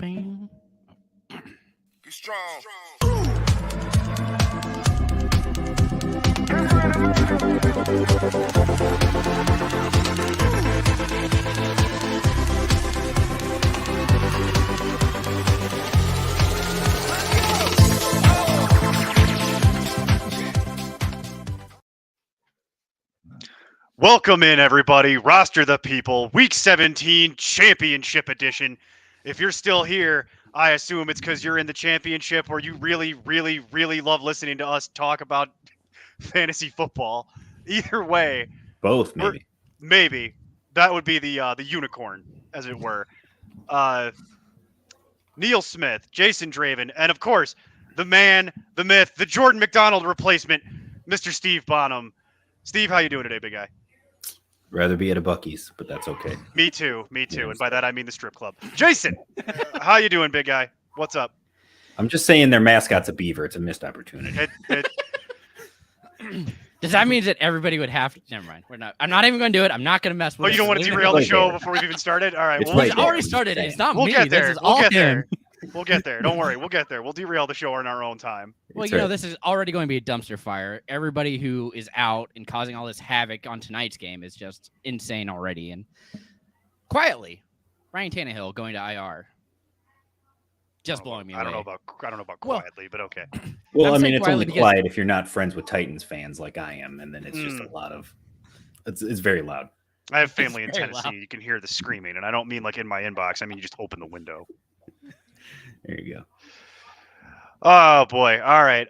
Bam. Be strong. Welcome in, everybody. Roster the People, Week 17 Championship Edition. If you're still here, I assume it's because you're in the championship or you really, really, really love listening to us talk about fantasy football. Either way, Both, maybe. maybe that would be the unicorn, as it were. Neil Smith, Jason Draven, and of course, the man, the myth, the Jordan McDonald replacement, Mr. Steve Bonham. Steve, how you doing today, big guy? Rather be at a Buc-ee's, but that's okay. Me too. Yes. And by that, I mean the strip club. Jason, how you doing, big guy? What's up? I'm just saying their mascot's a beaver. It's a missed opportunity. Does that mean that everybody would have to? Never mind. We're not. I'm not even going to do it. I'm not going to mess with it. You don't want to derail the show before we've even started? All right. It's Well, right It's there, already I'm started. saying. It's not we'll me. get This there. is all We'll get him. there. We'll get there. Don't worry. We'll get there. We'll derail the show in our own time. Well, It's you know, right. this is already going to be a dumpster fire. Everybody who is out and causing all this havoc on tonight's game is just insane already. And quietly, Ryan Tannehill going to IR. Just blowing me away. I don't know about Well- quietly, but okay. Well, I'm I saying mean, it's quietly only because- quiet if you're not friends with Titans fans like I am, and then it's just a lot of. It's very loud. I have family in very Tennessee. loud. You can hear the screaming, and I don't mean like in my inbox. I mean you just open the window. There you go. Oh boy. All right.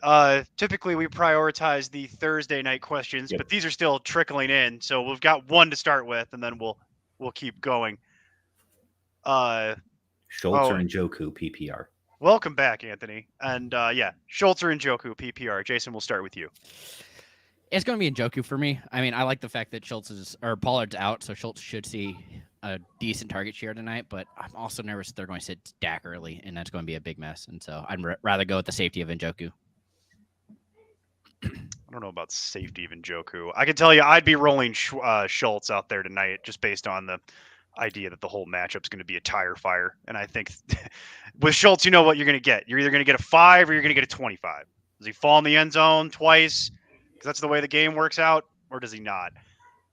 Typically we prioritize the Thursday night questions, Yep. but these are still trickling in. So we've got one to start with, and then we'll keep going. Schultz Oh. or Njoku PPR. Welcome back, Anthony. And Schultz or Njoku PPR. Jason, we'll start with you. It's going to be Njoku for me. I mean, I like the fact that Pollard's out, so Schultz should see a decent target share tonight. But I'm also nervous that they're going to sit Dak early, and that's going to be a big mess. And so I'd rather go with the safety of Njoku. I don't know about safety of Njoku. I can tell you I'd be rolling Schultz out there tonight just based on the idea that the whole matchup's going to be a tire fire. And I think with Schultz, you know what you're going to get. You're either going to get a 5 or you're going to get a 25. Does he fall in the end zone twice? Because that's the way the game works out, or does he not?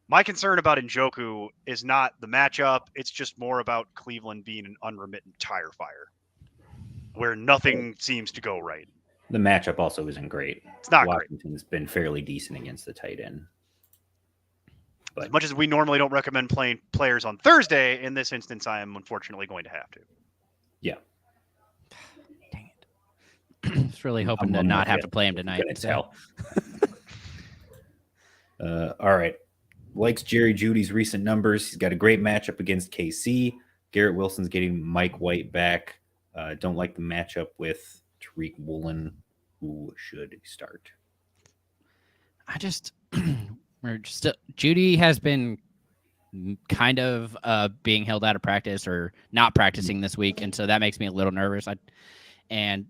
My concern about Njoku is not the matchup. It's just more about Cleveland being an unremittent tire fire where nothing seems to go right. The matchup also isn't great. It's not great. Washington's been fairly decent against the tight end. As much as we normally don't recommend playing players on Thursday, in this instance, I am unfortunately going to have to. Yeah. Dang it. I was really hoping to not have to play him tonight. Gonna tell. All right. Likes Jerry Judy's recent numbers. He's got a great matchup against KC. Garrett Wilson's getting Mike White back. Don't like the matchup with Tariq Woolen, who should start. Judy has been kind of being held out of practice or not practicing this week, and so that makes me a little nervous. And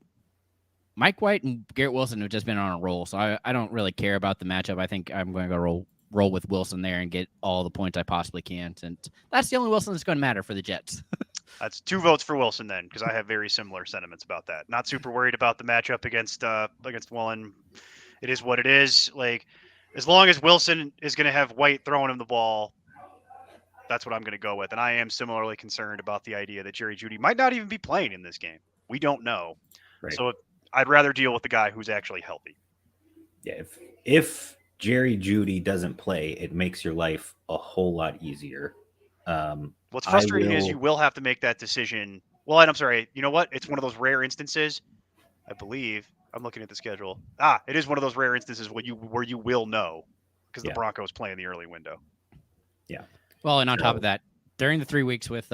Mike White and Garrett Wilson have just been on a roll, so I don't really care about the matchup. I think I'm going to go roll with Wilson there and get all the points I possibly can, and that's the only Wilson that's going to matter for the Jets. That's 2 votes for Wilson then, because I have very similar sentiments about that. Not super worried about the matchup against Woolen. It is what it is. Like, as long as Wilson is going to have White throwing him the ball, that's what I'm going to go with. And I am similarly concerned about the idea that Jerry Jeudy might not even be playing in this game. We don't know. Right. So I'd rather deal with the guy who's actually healthy. Yeah, if Jerry Jeudy doesn't play, it makes your life a whole lot easier. What's frustrating is you will have to make that decision. Well, and I'm sorry. You know what? It's one of those rare instances. I believe I'm looking at the schedule. It is one of those rare instances where you will know because the Broncos play in the early window. Yeah. Well, and on top of that, during the 3 weeks with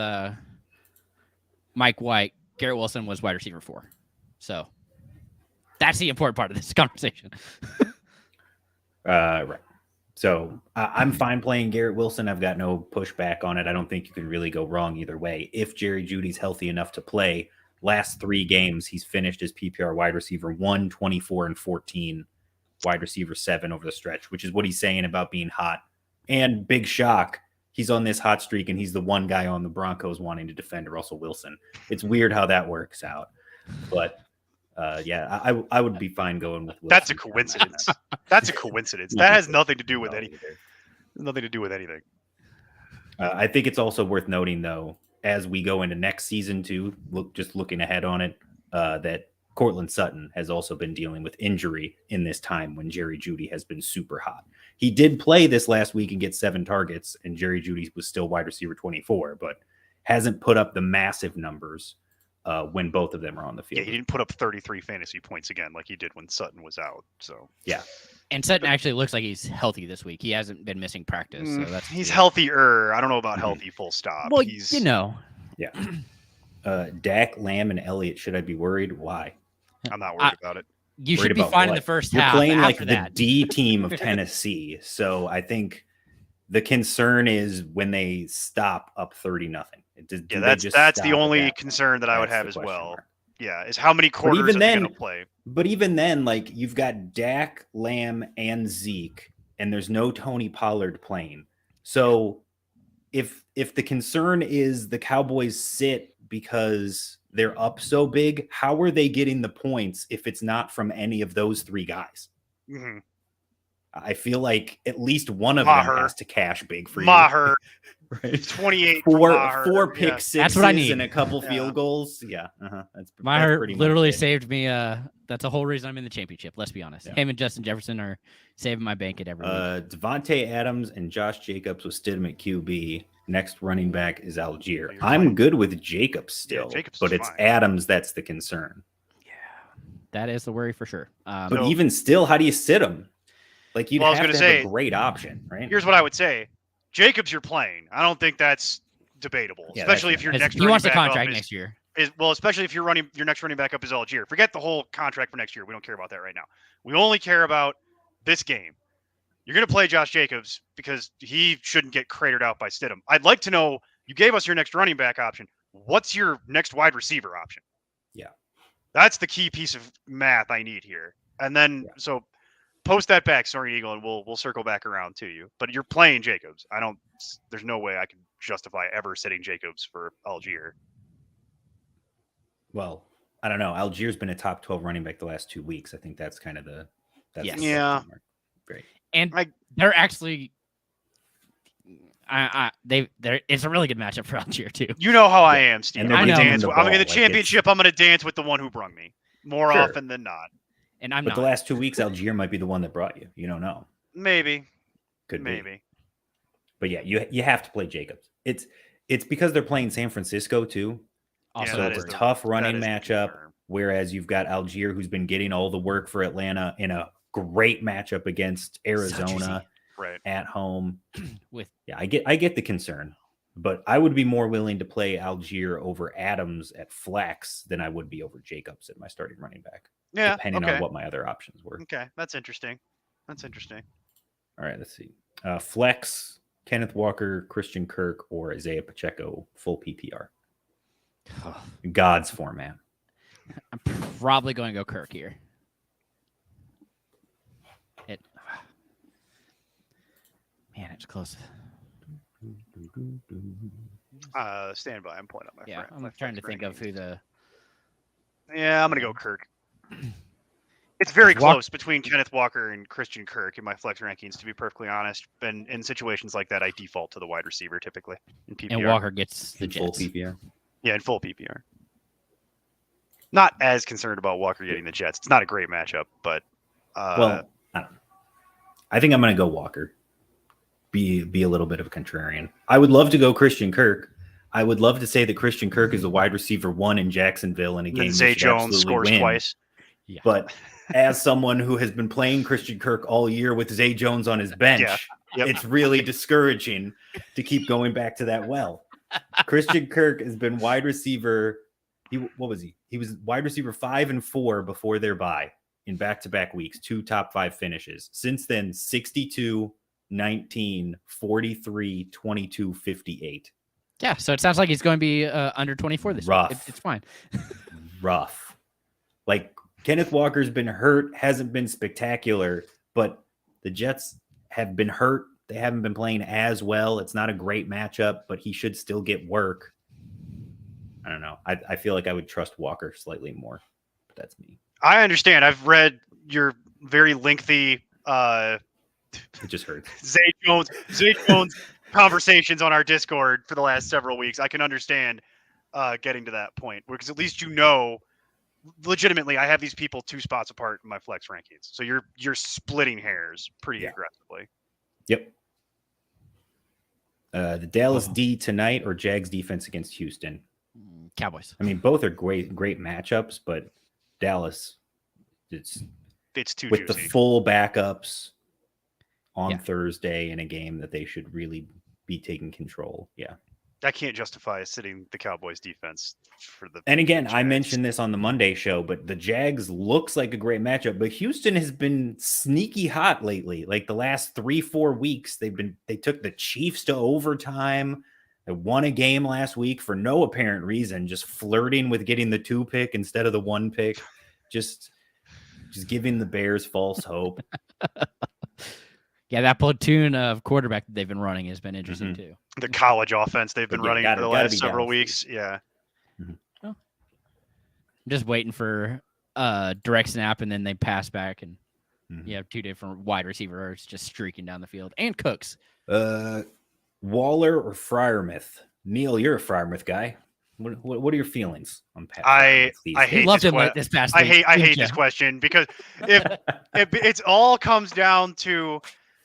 Mike White, Garrett Wilson was wide receiver 4. So that's the important part of this conversation. Right. So I'm fine playing Garrett Wilson. I've got no pushback on it. I don't think you can really go wrong either way. If Jerry Judy's healthy enough to play, last 3 games, he's finished as PPR wide receiver 1, 24, and 14, wide receiver 7 over the stretch, which is what he's saying about being hot. And big shock, he's on this hot streak and he's the one guy on the Broncos wanting to defend Russell Wilson. It's weird how that works out. But yeah, I would be fine going with Wilson. That's a coincidence. That's a coincidence. That has nothing to do with anything. Nothing to do with anything. I think it's also worth noting, though, as we go into next season, too, looking ahead on it, that Cortland Sutton has also been dealing with injury in this time when Jerry Jeudy has been super hot. He did play this last week and get 7 targets, and Jerry Jeudy was still wide receiver 24, but hasn't put up the massive numbers when both of them are on the field. Yeah, he didn't put up 33 fantasy points again like he did when Sutton was out. So yeah. And Sutton actually looks like he's healthy this week. He hasn't been missing practice. So that's he's good. healthier. I don't know about healthy full stop. Well, He's, you know. Yeah. Dak, Lamb, and Elliott, should I be worried? Why? I'm not worried about it. You Worried should be about fine in what? the first You're half. playing like After the that. D team of Tennessee. So I think the concern is when they stop up 30-0. Yeah, that's the only concern that I would have as well. Yeah, is how many quarters are they going to play? But even then, like, you've got Dak, Lamb, and Zeke, and there's no Tony Pollard playing. So if the concern is the Cowboys sit because they're up so big, how are they getting the points if it's not from any of those 3 guys? Mm-hmm. I feel like at least one of them has to cash big for you. Maher, right? 28 4 pick sixes That's what I need. and a couple field goals. Yeah, that's Maher pretty much literally it. saved me. That's the whole reason I'm in the championship. Let's be honest. Yeah. Him and Justin Jefferson are saving my bank at every week. Devontae Adams and Josh Jacobs with Stidham at QB. Next running back is Algier. You're I'm fine. good with Jacobs still, Jacobs but is it's fine. Adams that's the concern. Yeah, that is the worry for sure. But So- even still, how do you sit him? Like, you'd Well, I was have gonna to have say, a great option, right? Here's what I would say: Jacobs, you're playing. I don't think that's debatable, Yeah, especially that's if your Because next he running wants a back up contract is- next year. well, especially if your next running back up is Algier. Forget the whole contract for next year. We don't care about that right now. We only care about this game. You're going to play Josh Jacobs because he shouldn't get cratered out by Stidham. I'd like to know, you gave us your next running back option. What's your next wide receiver option? Yeah. That's the key piece of math I need here. And then, so post that back, Soaring Eagle, and we'll circle back around to you. But you're playing Jacobs. There's no way I can justify ever sitting Jacobs for Algier. Well, I don't know. Algier's been a top 12 running back the last 2 weeks. I think that's kind of the Yes. the Yeah. question mark. Great. And they're actually, it's a really good matchup for Algier too. You know how I am, Steve. And I'm they're gonna giving dance. the I'm in ball, the like, championship. I'm gonna dance with the one who brung me more Sure. often than not. And I'm But not. the last 2 weeks, Algier might be the one that brought you. You don't know. Maybe, Could be. maybe. But yeah, you have to play Jacobs. It's because they're playing San Francisco too. Also, So that it's is a the- tough that running is the matchup. concern. Whereas you've got Algier, who's been getting all the work for Atlanta in a great matchup against Arizona Right. at home. with Yeah, I get the concern, but I would be more willing to play Algier over Adams at flex than I would be over Jacobs at my starting running back, Yeah. depending Okay. on what my other options were. Okay. That's interesting. That's interesting. All right, let's see. Flex, Kenneth Walker, Christian Kirk, or Isaiah Pacheco, full PPR. God's format. I'm probably going to go Kirk here. Man, it's close. Stand by. I'm pulling up my. Yeah, friend- I'm my trying to flex think of who rankings. the. Yeah, I'm gonna go Kirk. It's very Walk- close between Kenneth Walker and Christian Kirk in my flex rankings, to be perfectly honest. And in situations like that, I default to the wide receiver typically in PPR. And Walker gets the In full Jets. PPR. Yeah, in full PPR. Not as concerned about Walker getting the Jets. It's not a great matchup, but Well, I don't know. I think I'm going to go Walker. Be a little bit of a contrarian. I would love to go Christian Kirk. I would love to say that Christian Kirk is a wide receiver 1 in Jacksonville in a and game then they Zay should Jones absolutely scores win. twice. Yeah. But as someone who has been playing Christian Kirk all year with Zay Jones on his bench, Yeah. Yep. it's really discouraging to keep going back to that well. Christian Kirk has been wide receiver. What was he? He was wide receiver 5 and 4 before their bye in back-to-back weeks, 2 top 5 finishes. Since then, 62, 19, 43, 22, 58. Yeah, so it sounds like he's going to be under 24 this Rough. week. It's fine. Rough. Like, Kenneth Walker's been hurt, hasn't been spectacular, but the Jets have been hurt They haven't been playing as well. It's not a great matchup, but he should still get work. I don't know. I feel like I would trust Walker slightly more, but that's me. I understand. I've read your very lengthy It just hurts. Zay Jones conversations on our Discord for the last several weeks. I can understand getting to that point because at least legitimately, I have these people 2 spots apart in my flex rankings. So you're splitting hairs pretty aggressively. Yep. The Dallas D tonight or Jags defense against Houston? Cowboys. I mean, both are great matchups, but Dallas, it's too with juicy. the full backups on Thursday in a game that they should really be taking control. Yeah. I can't justify sitting the Cowboys defense for the. And again, I Jags. mentioned this on the Monday show, but the Jags looks like a great matchup, but Houston has been sneaky hot lately. Like the last 3-4 weeks, they took the Chiefs to overtime. They won a game last week for no apparent reason, just flirting with getting the 2 pick instead of the 1 pick, just giving the Bears false hope. Yeah, that platoon of quarterback that they've been running has been interesting too. The college offense they've been running for the last several weeks. Yeah. I'm just waiting for direct snap, and then they pass back, and you have 2 different wide receivers just streaking down the field, and Cooks. Waller or Freiermuth? Neil, you're a Freiermuth guy. What are your feelings on Pat? I hate loved this him this past I week. hate this question because if it all comes down to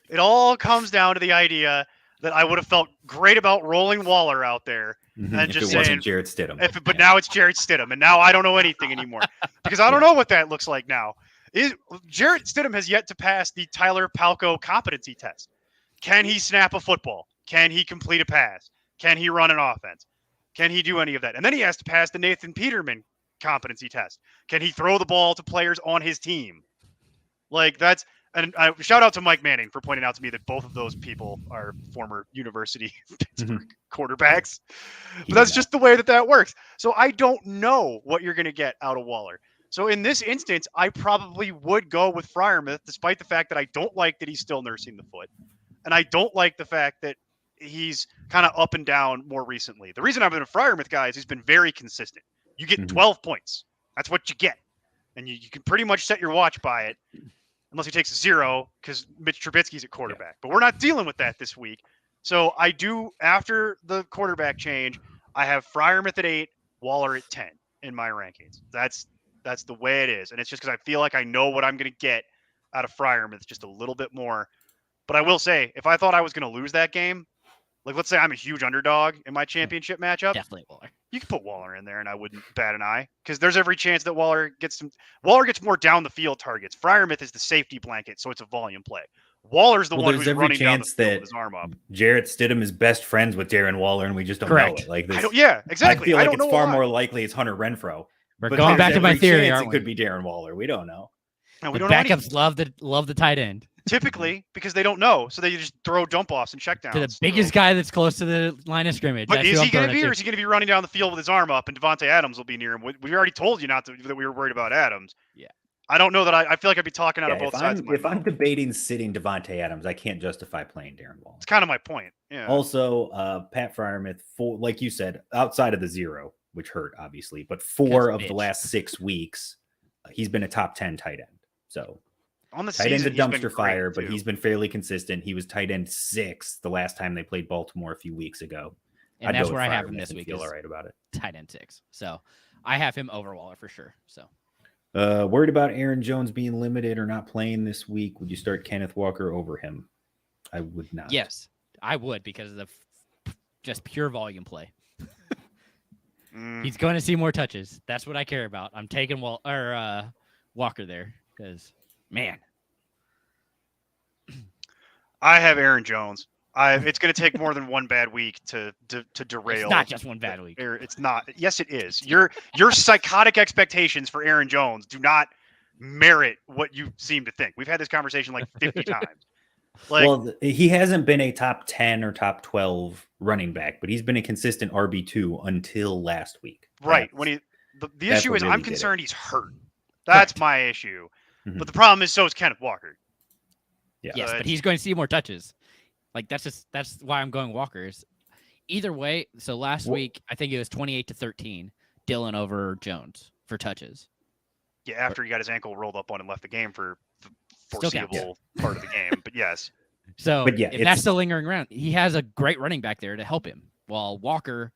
the idea that I would have felt great about rolling Waller out there and if just it wasn't saying Jarrett Stidham. But now it's Jarrett Stidham, and now I don't know anything anymore because I don't know what that looks like now. Jarrett Stidham has yet to pass the Tyler Palko competency test. Can he snap a football? Can he complete a pass? Can he run an offense? Can he do any of that? And then he has to pass the Nathan Peterman competency test. Can he throw the ball to players on his team? And shout out to Mike Manning for pointing out to me that both of those people are former university Pittsburgh quarterbacks. But that's just the way that works. So I don't know what you're going to get out of Waller. So in this instance, I probably would go with Freiermuth, despite the fact that I don't like that he's still nursing the foot. And I don't like the fact that he's kind of up and down more recently. The reason I've been a Freiermuth guy is he's been very consistent. You get 12 points. That's what you get. And you can pretty much set your watch by it. Unless he takes 0 because Mitch Trubisky's at quarterback. But we're not dealing with that this week. So I do, after the quarterback change, I have Freiermuth at 8, Waller at 10 in my rankings. That's the way it is. And it's just because I feel like I know what I'm going to get out of Freiermuth just a little bit more. But I will say, if I thought I was going to lose that game, like let's say I'm a huge underdog in my championship matchup, Definitely Waller. you could put Waller in there and I wouldn't bat an eye because there's every chance that Waller gets more down the field targets. Freiermuth is the safety blanket, so it's a volume play. Waller's the one who's running down the field with his arm up. Jarrett Stidham is best friends with Darren Waller, and we just don't know it. Like this, exactly. I feel like it's far more likely it's Hunter Renfrow. We're going back to my theory. It could be Darren Waller. We don't know. No, we the don't backups love the tight end. Typically, because they don't know, so they just throw dump offs and check downs To the biggest guy that's close to the line of scrimmage. But is he going to be, or is he going to be running down the field with his arm up, and Devontae Adams will be near him? We already told you that we were worried about Adams. Yeah. I don't know that I feel like I'd be talking out of both sides. If I'm debating sitting Devontae Adams, I can't justify playing Darren Waller. It's kind of my point. Yeah. Also, Pat Freiermuth, like you said, outside of the 0, which hurt obviously, but 4 of the last 6 weeks, he's been a top 10 tight end. So on the tight end's a season, dumpster fire, but too. he's been fairly consistent. He was tight end 6 the last time they played Baltimore a few weeks ago. And that's where I have him this week. Feel all right about it. Tight end 6. So I have him over Waller for sure. So worried about Aaron Jones being limited or not playing this week? Would you start Kenneth Walker over him? I would not. Yes, I would because of the just pure volume play. He's going to see more touches. That's what I care about. I'm taking Walker there because, man. I have Aaron Jones. It's going to take more than one bad week to derail. It's not just one bad week. It's not. Yes, it is. Your psychotic expectations for Aaron Jones do not merit what you seem to think. We've had this conversation like 50 times. Well, he hasn't been a top 10 or top 12 running back, but he's been a consistent RB2 until last week. Right. The issue is, really I'm concerned he's hurt. That's my issue. Mm-hmm. But the problem is, so is Kenneth Walker. Yeah. Yes, but he's going to see more touches. Like that's why I'm going Walker's. Either way, so last week I think it was 28-13, Dillon over Jones for touches. Yeah, after he got his ankle rolled up on and left the game for the Still counts. foreseeable part of the game. But yes, So But yeah, if it's- that's still lingering around, he has a great running back there to help him. While Walker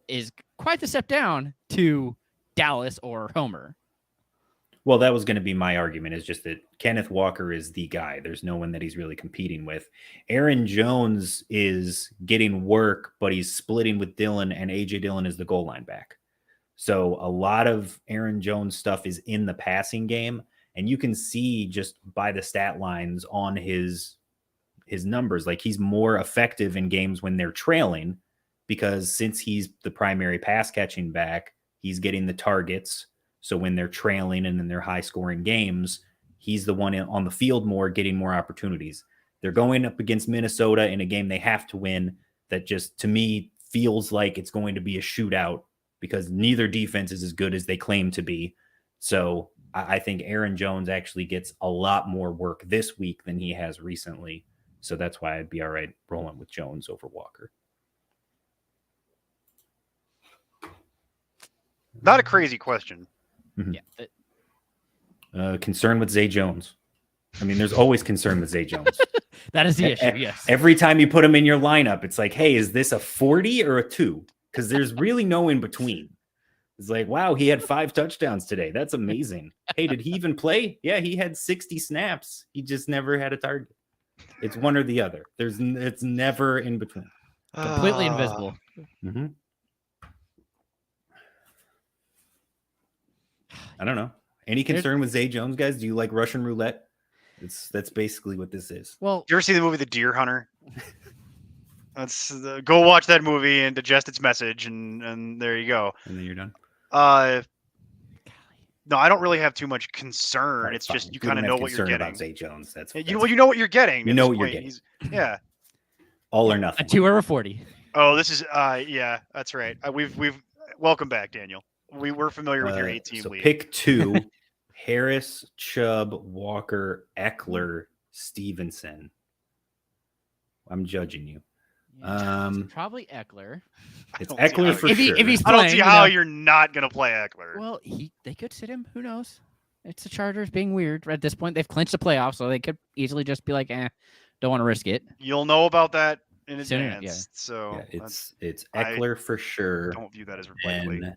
is quite the step down to Dallas or Homer. Well, that was going to be my argument, is just that Kenneth Walker is the guy. There's no one that he's really competing with. Aaron Jones is getting work, but he's splitting with Dillon, and A.J. Dillon is the goal line back. So a lot of Aaron Jones stuff is in the passing game, and you can see just by the stat lines on his numbers, like he's more effective in games when they're trailing, because since he's the primary pass catching back, he's getting the targets. So when they're trailing and in their high scoring games, he's the one on the field more, getting more opportunities. They're going up against Minnesota in a game they have to win that just, to me, feels like it's going to be a shootout because neither defense is as good as they claim to be. So I think Aaron Jones actually gets a lot more work this week than he has recently. So that's why I'd be all right rolling with Jones over Walker. not a crazy question. Mhm. Yeah, Concern with Zay Jones. I mean, there's always concern with Zay Jones. that is the issue. Yes. Every time you put him in your lineup, it's like, hey, is this a 40 or a 2? Because there's really no in between. It's like, wow, he had 5 touchdowns today. That's amazing. Hey, did he even play? Yeah, he had 60 snaps. He just never had a target. It's one or the other. It's never in between. Completely Ah. invisible. Mm-hmm. I don't know. Any concern with Zay Jones, guys? Do you like Russian roulette? That's basically what this is. Well, You ever see the movie The Deer Hunter? Go watch that movie and digest its message, and there you go. And then you're done. No, I don't really have too much concern. Right, It's fine. just you We kind of don't know have what you're concern getting. about Zay Jones. That's You know what you're getting. You at know this what you're point. getting. Yeah. all or a nothing. 2 over 40. Oh, this is yeah, that's right. We've welcome back, Daniel. We're familiar with your 8-team So league. pick 2: Harris, Chubb, Walker, Eckler, Stevenson. I'm judging you. Probably Eckler. It's don't see Eckler how for if sure. he's I don't playing, see you how know. you're not gonna play Eckler. Well, they could sit him. Who knows? It's the Chargers being weird. At this point, they've clinched the playoffs, so they could easily just be like, don't want to risk it. You'll know about that in Soon, advance. yeah. So Yeah, it's I Eckler for sure. don't view that as likely. And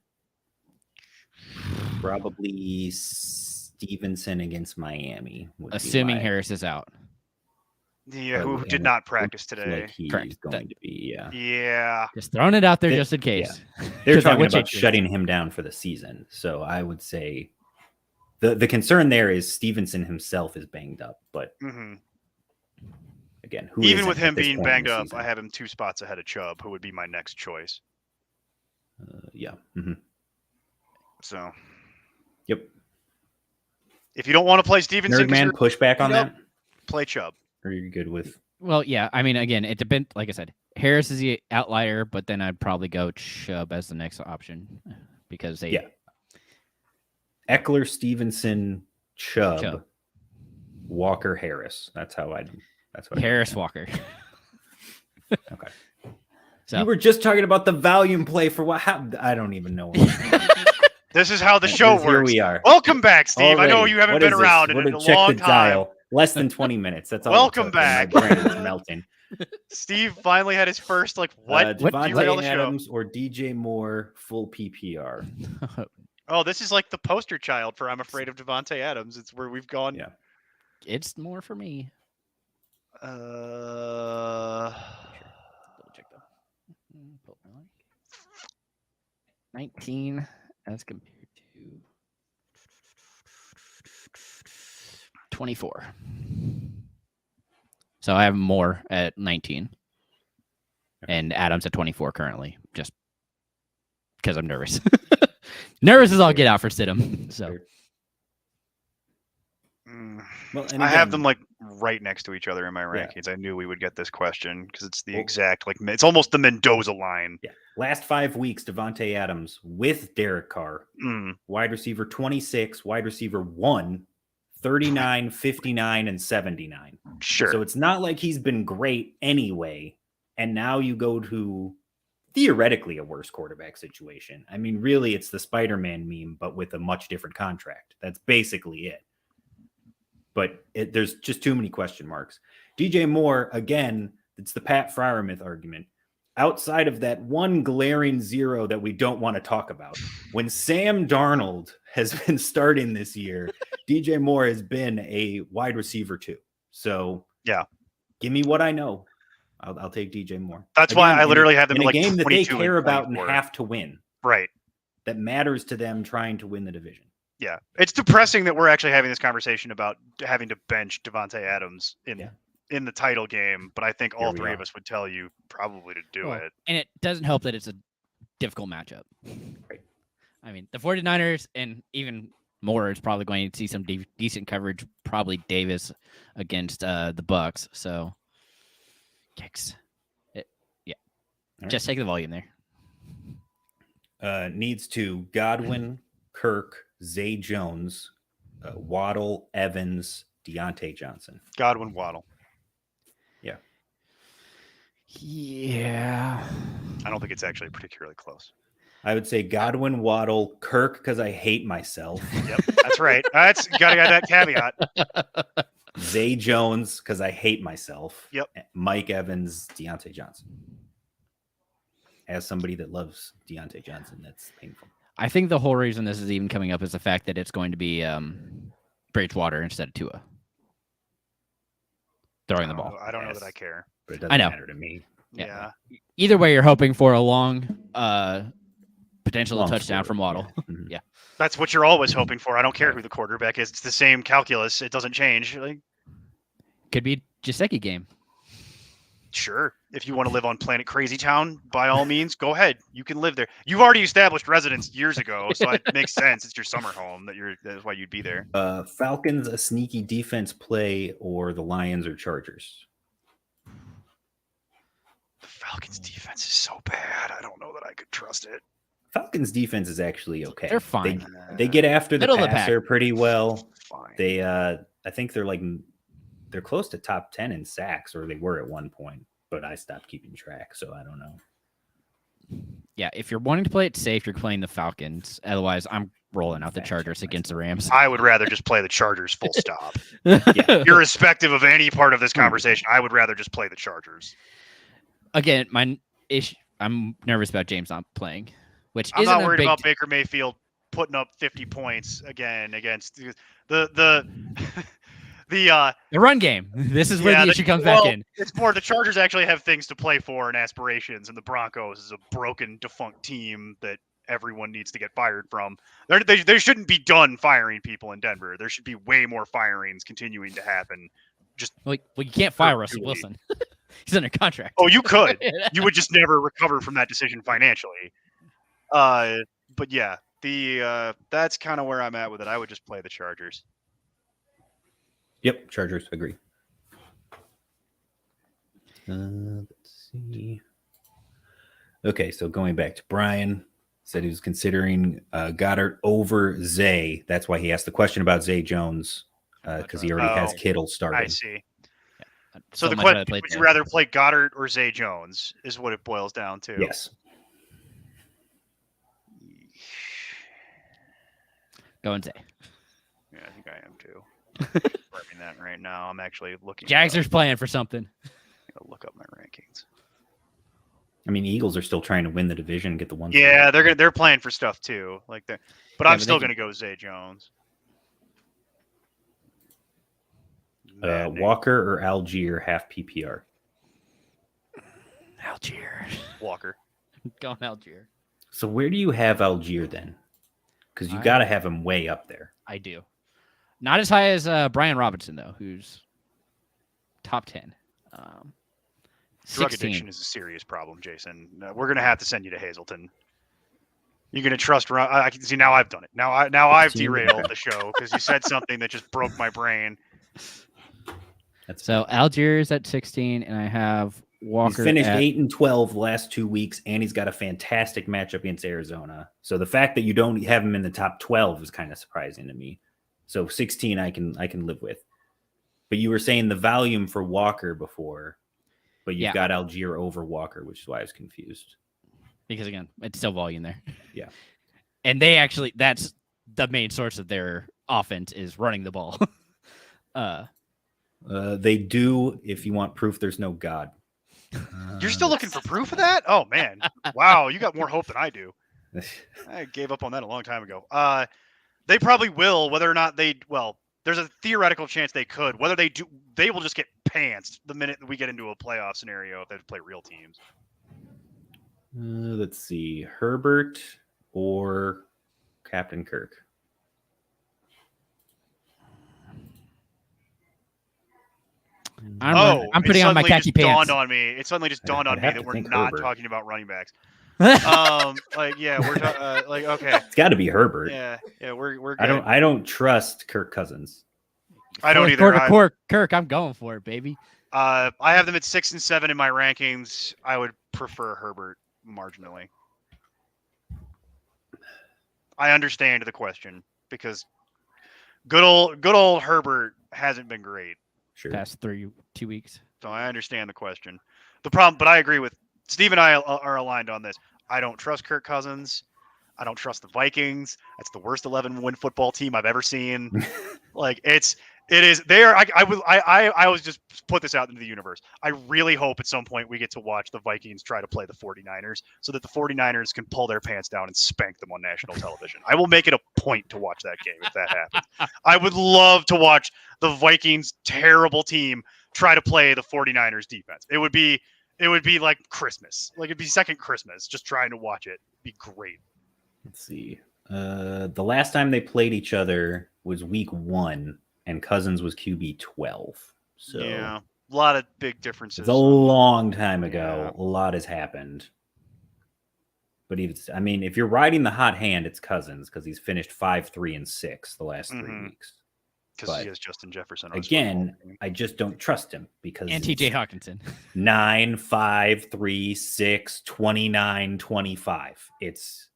probably Stevenson against Miami. would be Assuming my- Harris is out. Yeah, I who would- did not looks practice today. Like he's Correct. going to be, yeah. Yeah. Just throwing it out there They- just in case. They're 'Cause that talking would about change things. shutting him down for the season. So I would say the concern there is Stevenson himself is banged up. But hmm again, who Even isn't with at him this being point in banged the up, season? I have him 2 spots ahead of Chubb, who would be my next choice. Yeah. Mhm. So Yep. if you don't want to play Stevenson, 'cause Nerdman, you're- push back on Yep. that? play Chubb. Or you're good with Well, yeah. I mean, again, it depends. Like I said, Harris is the outlier, but then I'd probably go Chubb as the next option because they. Yeah. Eckler, Stevenson, Chubb, Chubb. Walker, Harris. That's what Harris I Walker. Okay. So You were just talking about the volume play for what happened. I don't even know. This is how the show Here works. we are. Welcome back, Steve. I know Already. you haven't What been is this? around in What a check long the time. dial. Less than 20 minutes. That's all. it Welcome took, and back. My brain is melting. Steve finally had his first what? Devontae Derail the show. Adams or DJ Moore full PPR. Oh, this is like the poster child for I'm afraid of Devontae Adams. It's where we've gone. Yeah. it's more for me. Uh, Double check though. Pull my line. 19 as compared to 24. So I have more at 19 and Adams at 24 currently, just because I'm nervous. Nervous as I'll get out for Stidham. So Well, and I have again, them like right next to each other in my Yeah. rankings. I knew we would get this question because it's the Well- exact it's almost the Mendoza line. Yeah. Last 5 weeks, Devontae Adams with Derek Carr, Mm. wide receiver 26, wide receiver 1, 39, 59, and 79. Sure. So it's not like he's been great anyway. And now you go to theoretically a worse quarterback situation. I mean, really, it's the Spider-Man meme, but with a much different contract. That's basically it. But there's just too many question marks. DJ Moore, again, it's the Pat Freiermuth argument. Outside of that one glaring zero that we don't want to talk about, when Sam Darnold has been starting this year, DJ Moore has been a wide receiver too. So yeah, give me what I know. I'll take DJ Moore. That's Again, why I literally have them in a like game that they 22 care about and 24. have to win. Right. That matters to them trying to win the division. Yeah, it's depressing that we're actually having this conversation about having to bench Devontae Adams in the title game, but I think all three of us would tell you probably to do it. And it doesn't help that it's a difficult matchup. Right. I mean, the 49ers and even more is probably going to see some decent coverage, probably Davis against the Bucks. So, kicks. Just take the volume there. Needs to Godwin, Kirk, Zay Jones, Waddle, Evans, Deontay Johnson. Godwin, Waddle. Yeah. I don't think it's actually particularly close. I would say Godwin, Waddle, Kirk, because I hate myself. Yep, that's right. That's got to get that caveat. Zay Jones, because I hate myself. Yep. Mike Evans, Deontay Johnson. As somebody that loves Deontay Johnson, that's painful. I think the whole reason this is even coming up is the fact that it's going to be Bridgewater instead of Tua throwing the ball. I don't know that I care. But it doesn't I know. matter to me. Yeah. Either way, you're hoping for a long potential Long touchdown score, from Waddle. yeah. Mhm. Yeah. That's what you're always hoping for. I don't care who the quarterback is. It's the same calculus. It doesn't change. Like, Could be a Gesicki game. sure. If you want to live on Planet Crazy Town, by all means, go ahead. You can live there. You've already established residence years ago, so it makes sense. It's your summer home that's why you'd be there. Falcons, a sneaky defense play, or the Lions or Chargers? The Falcons defense is so bad. I don't know that I could trust it. Falcons defense is actually okay. They're fine. They get after the Middle of the passer pretty well. Fine. They I think they're close to top 10 in sacks, or they were at one point, but I stopped keeping track, so I don't know. Yeah, if you're wanting to play it safe, you're playing the Falcons. Otherwise, I'm rolling out the Chargers against the Rams. I would rather just play the Chargers full stop. Yeah. Irrespective of any part of this conversation, I would rather just play the Chargers. Again, I'm nervous about James not playing, which I'm isn't not a worried big about Baker Mayfield putting up 50 points again against the the run game. This is where the issue comes back in. It's more the Chargers actually have things to play for and aspirations, and the Broncos is a broken, defunct team that everyone needs to get fired from. They shouldn't be done firing people in Denver. There should be way more firings continuing to happen. Well, you can't fire Russell Wilson. He's under contract. Oh, you could. You would just never recover from that decision financially. But yeah, that's kind of where I'm at with it. I would just play the Chargers. Yep, Chargers, agree. Let's see. Okay, so going back to Brian, said he was considering Goddard over Zay. That's why he asked the question about Zay Jones, because he already has Kittle starting. I see. So the question, would you rather play Goddard or Zay Jones is what it boils down to. Yes. Go and Zay. Yeah, I think I am too. Confirming that right now. I'm actually looking. Jags are playing for something. I'll look up my rankings. I mean, Eagles are still trying to win the division and get the one. Yeah, they're playing for stuff too. But I'm still going to go Zay Jones. Walker or Algier half PPR? Algier. Walker. Going Algier. So where do you have Algier then? Because you got to have him way up there. I do. Not as high as Brian Robinson, though, who's top 10. Drug addiction is a serious problem, Jason. We're going to have to send you to Hazleton. You're going to trust. I can see now. I've done it. Now I've derailed the show because you said something that just broke my brain. So Algier's at 16, and I have Walker. He's finished 8-12 the last 2 weeks, and he's got a fantastic matchup against Arizona. So the fact that you don't have him in the top 12 is kind of surprising to me. So 16, I can live with. But you were saying the volume for Walker before, but you've Yeah. got Algier over Walker, which is why I was confused. because again, it's still volume there. Yeah. And they actually, that's the main source of their offense is running the ball. They do, if you want proof, there's no God. You're still looking for proof of that? Oh man, wow, you got more hope than I do. I gave up on that a long time ago. They probably will, whether or not they. Well, there's a theoretical chance they could. Whether they do, they will just get pantsed the minute we get into a playoff scenario if they play real teams. Let's see, Herbert or Captain Kirk. I'm putting on my khaki pants. Dawned on me. It suddenly just dawned on me that we're not Herbert. talking about running backs. Like yeah, we're like okay, It's got to be Herbert. yeah, we're good. I don't trust Kirk Cousins. I don't Fourth either. quarter, Kirk, I'm going for it, baby. I have them at 6 and 7 in my rankings. I would prefer Herbert marginally. I understand the question because good old Herbert hasn't been great. Sure. Past 2 weeks. So I understand the question. The problem, but I agree with Steve and I are aligned on this. I don't trust Kirk Cousins. I don't trust the Vikings. That's the worst 11-win football team I've ever seen. Like it is. They are. I was just put this out into the universe. I really hope at some point we get to watch the Vikings try to play the 49ers so that the 49ers can pull their pants down and spank them on national television. I will make it a point to watch that game if that happens. I would love to watch the Vikings terrible team try to play the 49ers defense. It would be like Christmas. Like it'd be second Christmas just trying to watch it. It'd be great. Let's see. The last time they played each other was week 1, and Cousins was QB 12. So yeah, a lot of big differences. it's a long time ago. Yeah. A lot has happened. But if you're riding the hot hand, it's Cousins because he's finished 5-3-6 the last 3 Mhm. weeks. Because he but has Justin Jefferson. On his Again, football team. I just don't trust him because And TJ Hawkinson. 9, 5, 3, 6, 29, 25. It's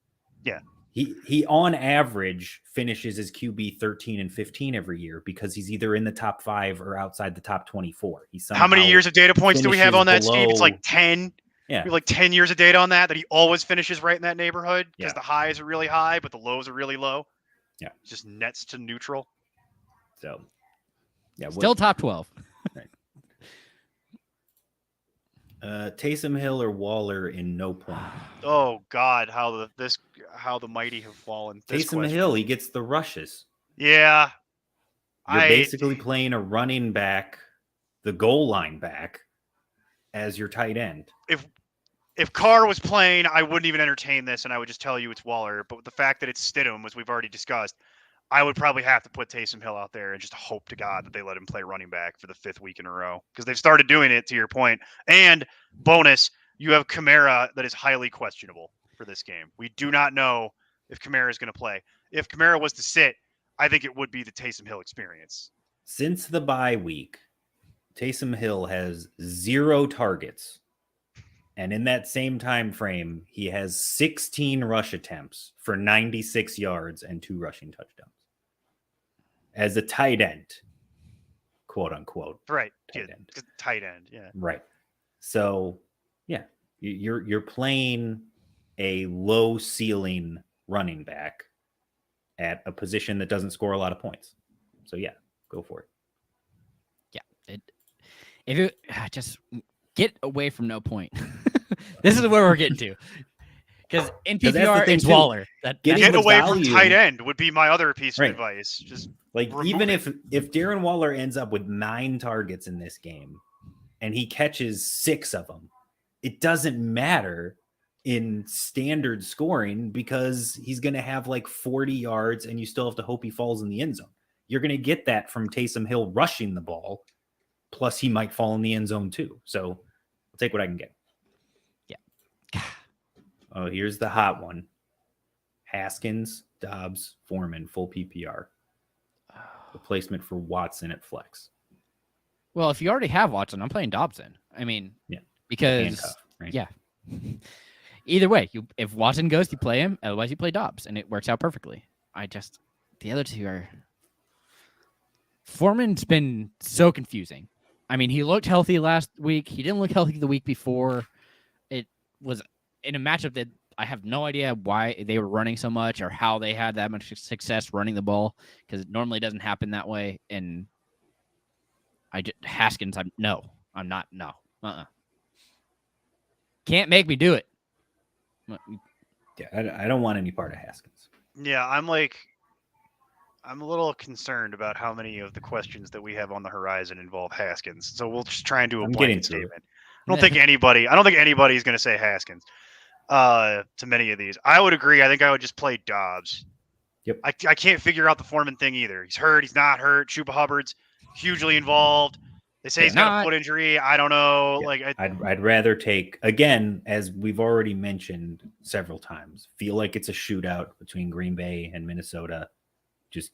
Yeah. He on average finishes his QB 13 and 15 every year because he's either in the top 5 or outside the top 24. How many years of data points do we have finishes on that, Steve? It's below- like 10. Yeah. We have like 10 years of data on that he always finishes right in that neighborhood because Yeah. the highs are really high, but the lows are really low. Yeah. Just nets to neutral. So yeah, Still top 12. Taysom Hill or Waller in no point. Oh God, how the mighty have fallen. This Taysom question. Hill, he gets the rushes. Yeah. You're basically playing a running back, the goal line back, as your tight end. If Carr was playing, I wouldn't even entertain this, and I would just tell you it's Waller. But with the fact that it's Stidham, as we've already discussed, I would probably have to put Taysom Hill out there and just hope to God that they let him play running back for the 5th week in a row because they've started doing it. To your point, and bonus, you have Kamara that is highly questionable for this game. We do not know if Kamara is going to play. If Kamara was to sit, I think it would be the Taysom Hill experience. Since the bye week, Taysom Hill has 0 targets. And in that same time frame, he has 16 rush attempts for 96 yards and 2 rushing touchdowns. As a tight end, quote unquote. Right. Tight end. Tight end. Yeah. Right. So, yeah, you're playing a low ceiling running back at a position that doesn't score a lot of points. So, yeah, go for it. If you just get away from no point. This is where we're getting to. Because in 'Cause that's the PPR, thing, it's too. Waller. Getting Get the away from value- tight end would be my other piece of Right. advice. Just Like, remove even it. if Darren Waller ends up with 9 targets in this game and he catches 6 of them, it doesn't matter in standard scoring because he's going to have like 40 yards and you still have to hope he falls in the end zone. You're going to get that from Taysom Hill rushing the ball. Plus, he might fall in the end zone too. So I'll take what I can get. Yeah. Oh, here's the hot one. Haskins, Dobbs, Foreman, full PPR. Replacement for Watson at flex. Well, if you already have Watson, I'm playing Dobson. I mean, Yeah. because Handcuff, right? yeah. Either way, if Watson goes, you play him. Otherwise, you play Dobbs, and it works out perfectly. The other two are Foreman's been so confusing. I mean, he looked healthy last week. He didn't look healthy the week before. It was in a matchup that I have no idea why they were running so much or how they had that much success running the ball, because it normally doesn't happen that way. And Haskins, I'm not. No. Can't make me do it. Yeah, I don't want any part of Haskins. Yeah, I'm a little concerned about how many of the questions that we have on the horizon involve Haskins. So we'll just try and do a I'm getting blanket through it. statement. I don't think anybody's going to say Haskins to many of these. I would agree. I think I would just play Dobbs. Yep. I can't figure out the Foreman thing either. He's hurt. He's not hurt. Chuba Hubbard's hugely involved. They say he's got a foot injury. I don't know. Yeah. I'd rather take, again, as we've already mentioned several times, feel like it's a shootout between Green Bay and Minnesota. Just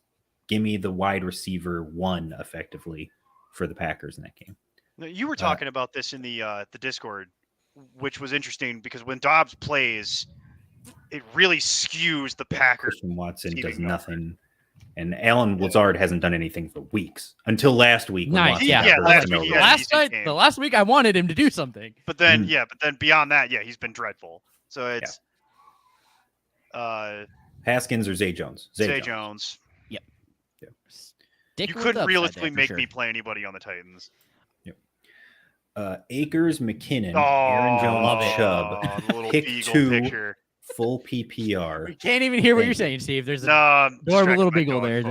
give me the wide receiver one effectively for the Packers in that game. You were talking about this in the Discord, which was interesting because when Dobbs plays, it really skews the Packers. Christian Watson does number. Nothing. And Alan Lazard hasn't done anything for weeks until last week. Nice. The last week I wanted him to do something. But then, but then beyond that, he's been dreadful. So it's Haskins or Zay Jones. Zay Jones. Yep. You couldn't realistically make me play anybody on the Titans. Yep. Akers, McKinnon, Aaron Jones, Chubb. Pick 2. Picture. Full PPR. We can't even hear what you're saying, Steve. There's adorable little beagle there.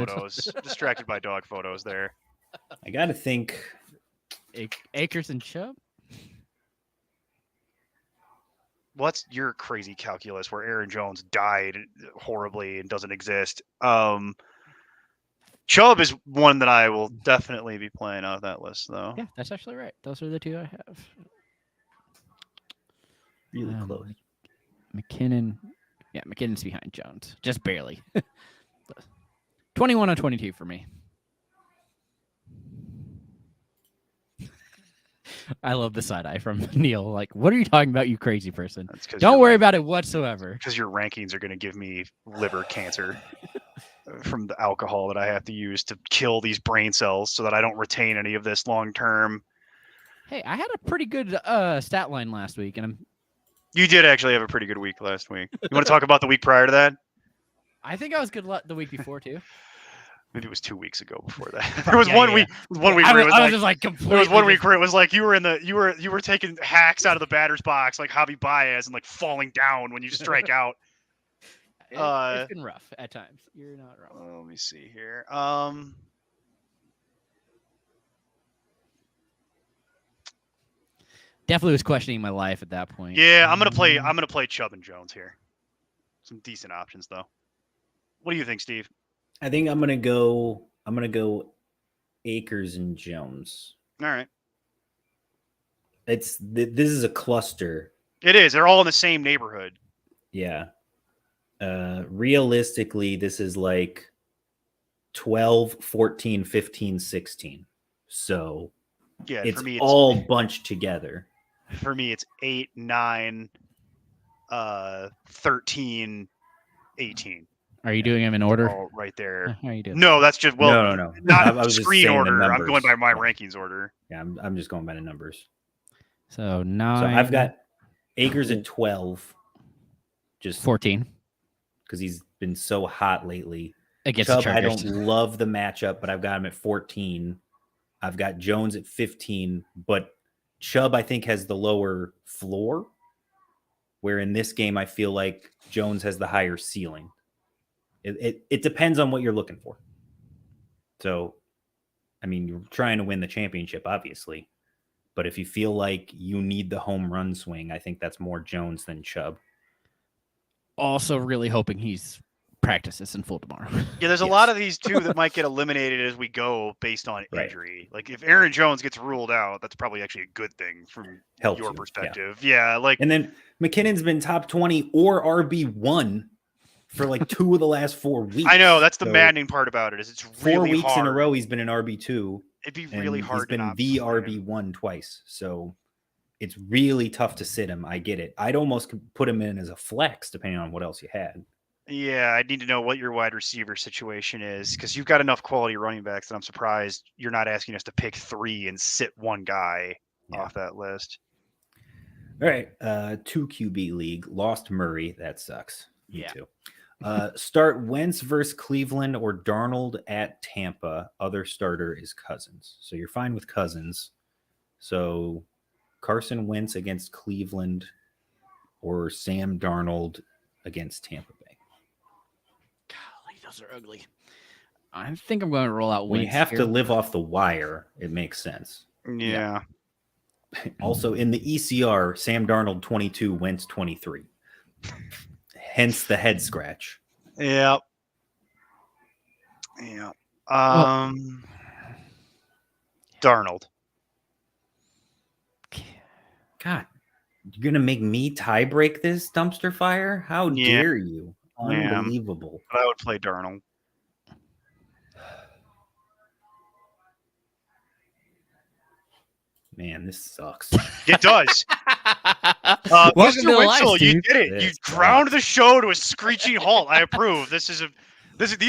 Distracted by dog photos there. I got to think. Akers and Chubb? What's your crazy calculus where Aaron Jones died horribly and doesn't exist? Chubb is one that I will definitely be playing off that list, though. Yeah, that's actually right. Those are the two I have. Really close. McKinnon. Yeah, McKinnon's behind Jones. Just barely. 21 on 22 for me. I love the side eye from Neil. Like, what are you talking about, you crazy person? Don't worry about it whatsoever. Because your rankings are going to give me liver cancer from the alcohol that I have to use to kill these brain cells so that I don't retain any of this long term. Hey, I had a pretty good stat line last week, and You did actually have a pretty good week last week. You want to talk about the week prior to that? I think I was good the week before too. Maybe it was 2 weeks ago before that. There was one week. One week. I was just like completely. There was 1 week where it was like you were taking hacks out of the batter's box like Javi Baez and like falling down when you strike out. It's been rough at times. You're not wrong. Let me see here. Definitely was questioning my life at that point. Yeah, I'm gonna play Chubb and Jones here. Some decent options though. What do you think, Steve? I think I'm gonna go Akers and Jones. All right. This is a cluster. It is. They're all in the same neighborhood. Yeah. Realistically, this is like 12, 14, 15, 16. So it's for me, all bunched together. For me, it's 8, 9, 13, 18. Are you doing them in order? All right there. How are you doing? No, that's just no. Not I was just screen saying order. the I'm numbers. going by my rankings order. Yeah, I'm just going by the numbers. So 9. So I've got Akers at 12. Just 14 because he's been so hot lately. against Chubb, the I Chargers. don't love the matchup, but I've got him at 14. I've got Jones at 15, but Chubb, I think, has the lower floor, where in this game, I feel like Jones has the higher ceiling. It depends on what you're looking for. So, I mean, you're trying to win the championship, obviously, but if you feel like you need the home run swing, I think that's more Jones than Chubb. Also, really hoping he's practices in full tomorrow. Yeah, there's a lot of these too that might get eliminated as we go based on injury. Like if Aaron Jones gets ruled out, that's probably actually a good thing from your perspective. Yeah, like and then McKinnon's been top 20 or RB1 for like 2 of the last 4 weeks. I know that's the maddening part about it is it's really 4 weeks hard. in a row he's been an RB2. It'd be really hard. He's been the RB1 twice, so it's really tough to sit him. I get it. I'd almost put him in as a flex depending on what else you had. Yeah, I need to know what your wide receiver situation is because you've got enough quality running backs that I'm surprised you're not asking us to pick 3 and sit one guy Yeah. off that list. All right, 2 QB league. Lost Murray. That sucks. Me Yeah. too. Start Wentz versus Cleveland or Darnold at Tampa. Other starter is Cousins. So you're fine with Cousins. So Carson Wentz against Cleveland or Sam Darnold against Tampa Bay. Golly, those are ugly. I think I'm going to roll out When you Wentz have here. to live off the wire, it makes sense. Yeah. Also, in the ECR, Sam Darnold 22, Wentz 23. Hence the head scratch. Yeah. Yeah. Darnold. God, you're going to make me tie break this dumpster fire? How Yeah. dare you? Yeah. Unbelievable. But I would play Darnold. Man, this sucks. It does. Welcome Mr. to the life, Wenzel, you Steve. did it. You This ground the show to a screeching halt. I approve. These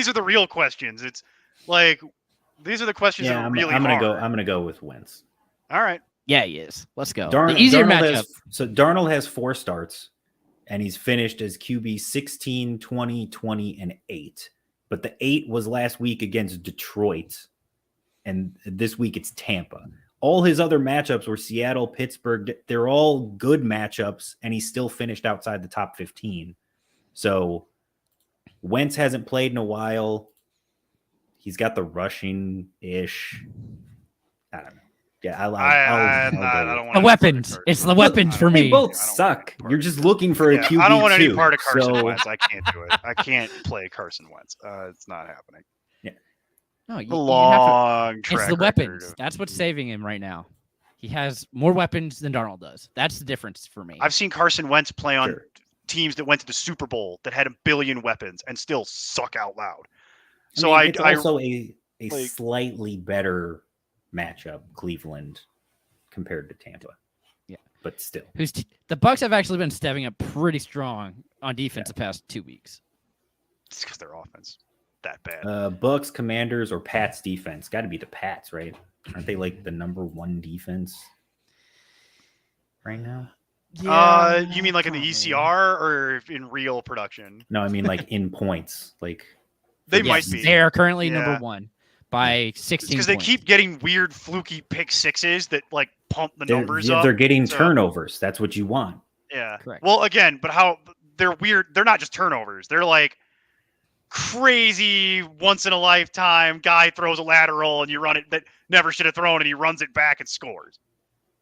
are the real questions. It's like these are the questions that Yeah, are I'm really gonna hard. go. I'm gonna go with Wentz. All right. Yeah, he is. Let's go. Darnold, the easier Darnold matchup. Darnold has 4 starts, and he's finished as QB 16, 20, 20, and 8. But the 8 was last week against Detroit, and this week it's Tampa. All his other matchups were Seattle, Pittsburgh. They're all good matchups, and he still finished outside the top 15. So Wentz hasn't played in a while. He's got the rushing-ish. I don't know. Yeah, I'll I go don't with- want The any part of weapons. Carson It's the Wentz. weapons for They me. both I don't want suck. any part You're of just Carson looking for a Yeah, QB. I don't want any too, part of Carson so- Wentz. I can't do it. I can't play Carson Wentz. It's not happening. No, A you have to, long track it's the record weapons. of- That's what's saving him right now. He has more weapons than Darnold does. That's the difference for me. I've seen Carson Wentz play on Sure. teams that went to the Super Bowl that had a billion weapons and still suck out loud. I So mean, it's I also a like- slightly better matchup, Cleveland compared to Tampa. Yeah. But still. The Bucks have actually been stepping up pretty strong on defense the past 2 weeks. it's because their offense that bad. Bucks, Commanders, or Pats defense. Got to be the Pats, right? Aren't they like the number 1 defense right now? You mean like in the ECR or in real production? No, I mean like in points. Like They Yes, might be. They are currently Yeah. number 1 by 16 because they points. keep getting weird fluky pick sixes that like pump the numbers up. they're getting so- turnovers. That's what you want. Yeah. Correct. Well, again, but how they're weird. They're not just turnovers. They're like crazy once in a lifetime guy throws a lateral and you run it that never should have thrown and he runs it back and scores.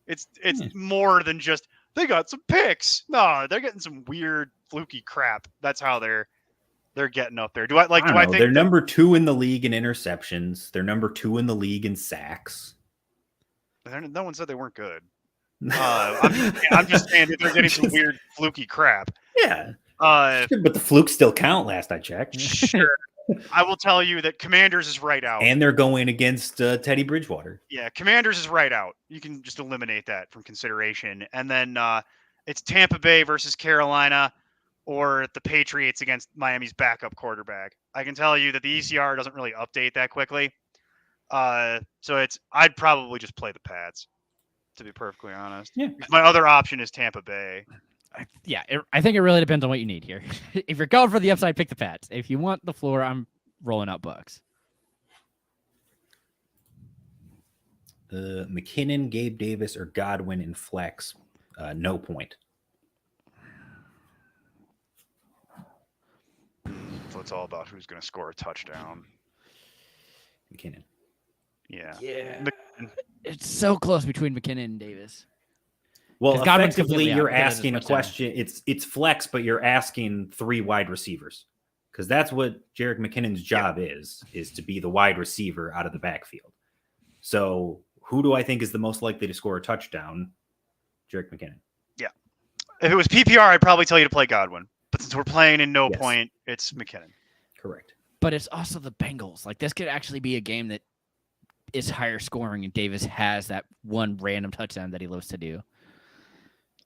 It's Yeah. more than just they got some picks. No, they're getting some weird fluky crap. That's how they're getting up there. Do I don't do I know. think They're that- number 2 in the league in interceptions. They're number 2 in the league in sacks. no one said they weren't good. I'm just saying that they're getting some weird fluky crap. Yeah, Uh, but the flukes still count. Last I checked, sure. I will tell you that Commanders is right out. and they're going against Teddy Bridgewater. Yeah, Commanders is right out. You can just eliminate that from consideration. And then it's Tampa Bay versus Carolina or the Patriots against Miami's backup quarterback. I can tell you that the ECR doesn't really update that quickly. So I'd probably just play the Pats, to be perfectly honest. Yeah. My other option is Tampa Bay. I think it really depends on what you need here. If you're going for the upside, pick the Pats. If you want the floor, I'm rolling out Bucks. McKinnon, Gabe Davis, or Godwin in flex. No point. So it's all about who's going to score a touchdown. McKinnon. Yeah. Yeah. It's so close between McKinnon and Davis. Well, 'Cause Godwin's effectively, completely out you're because of his asking a touchdown. question. It's flex, but you're asking 3 wide receivers because that's what Jerick McKinnon's job is to be the wide receiver out of the backfield. So, who do I think is the most likely to score a touchdown? Jerick McKinnon. If it was PPR, I'd probably tell you to play Godwin. But since we're playing in no Yes. point, it's McKinnon. Correct. But it's also the Bengals. Like, this could actually be a game that is higher scoring, and Davis has that one random touchdown that he loves to do.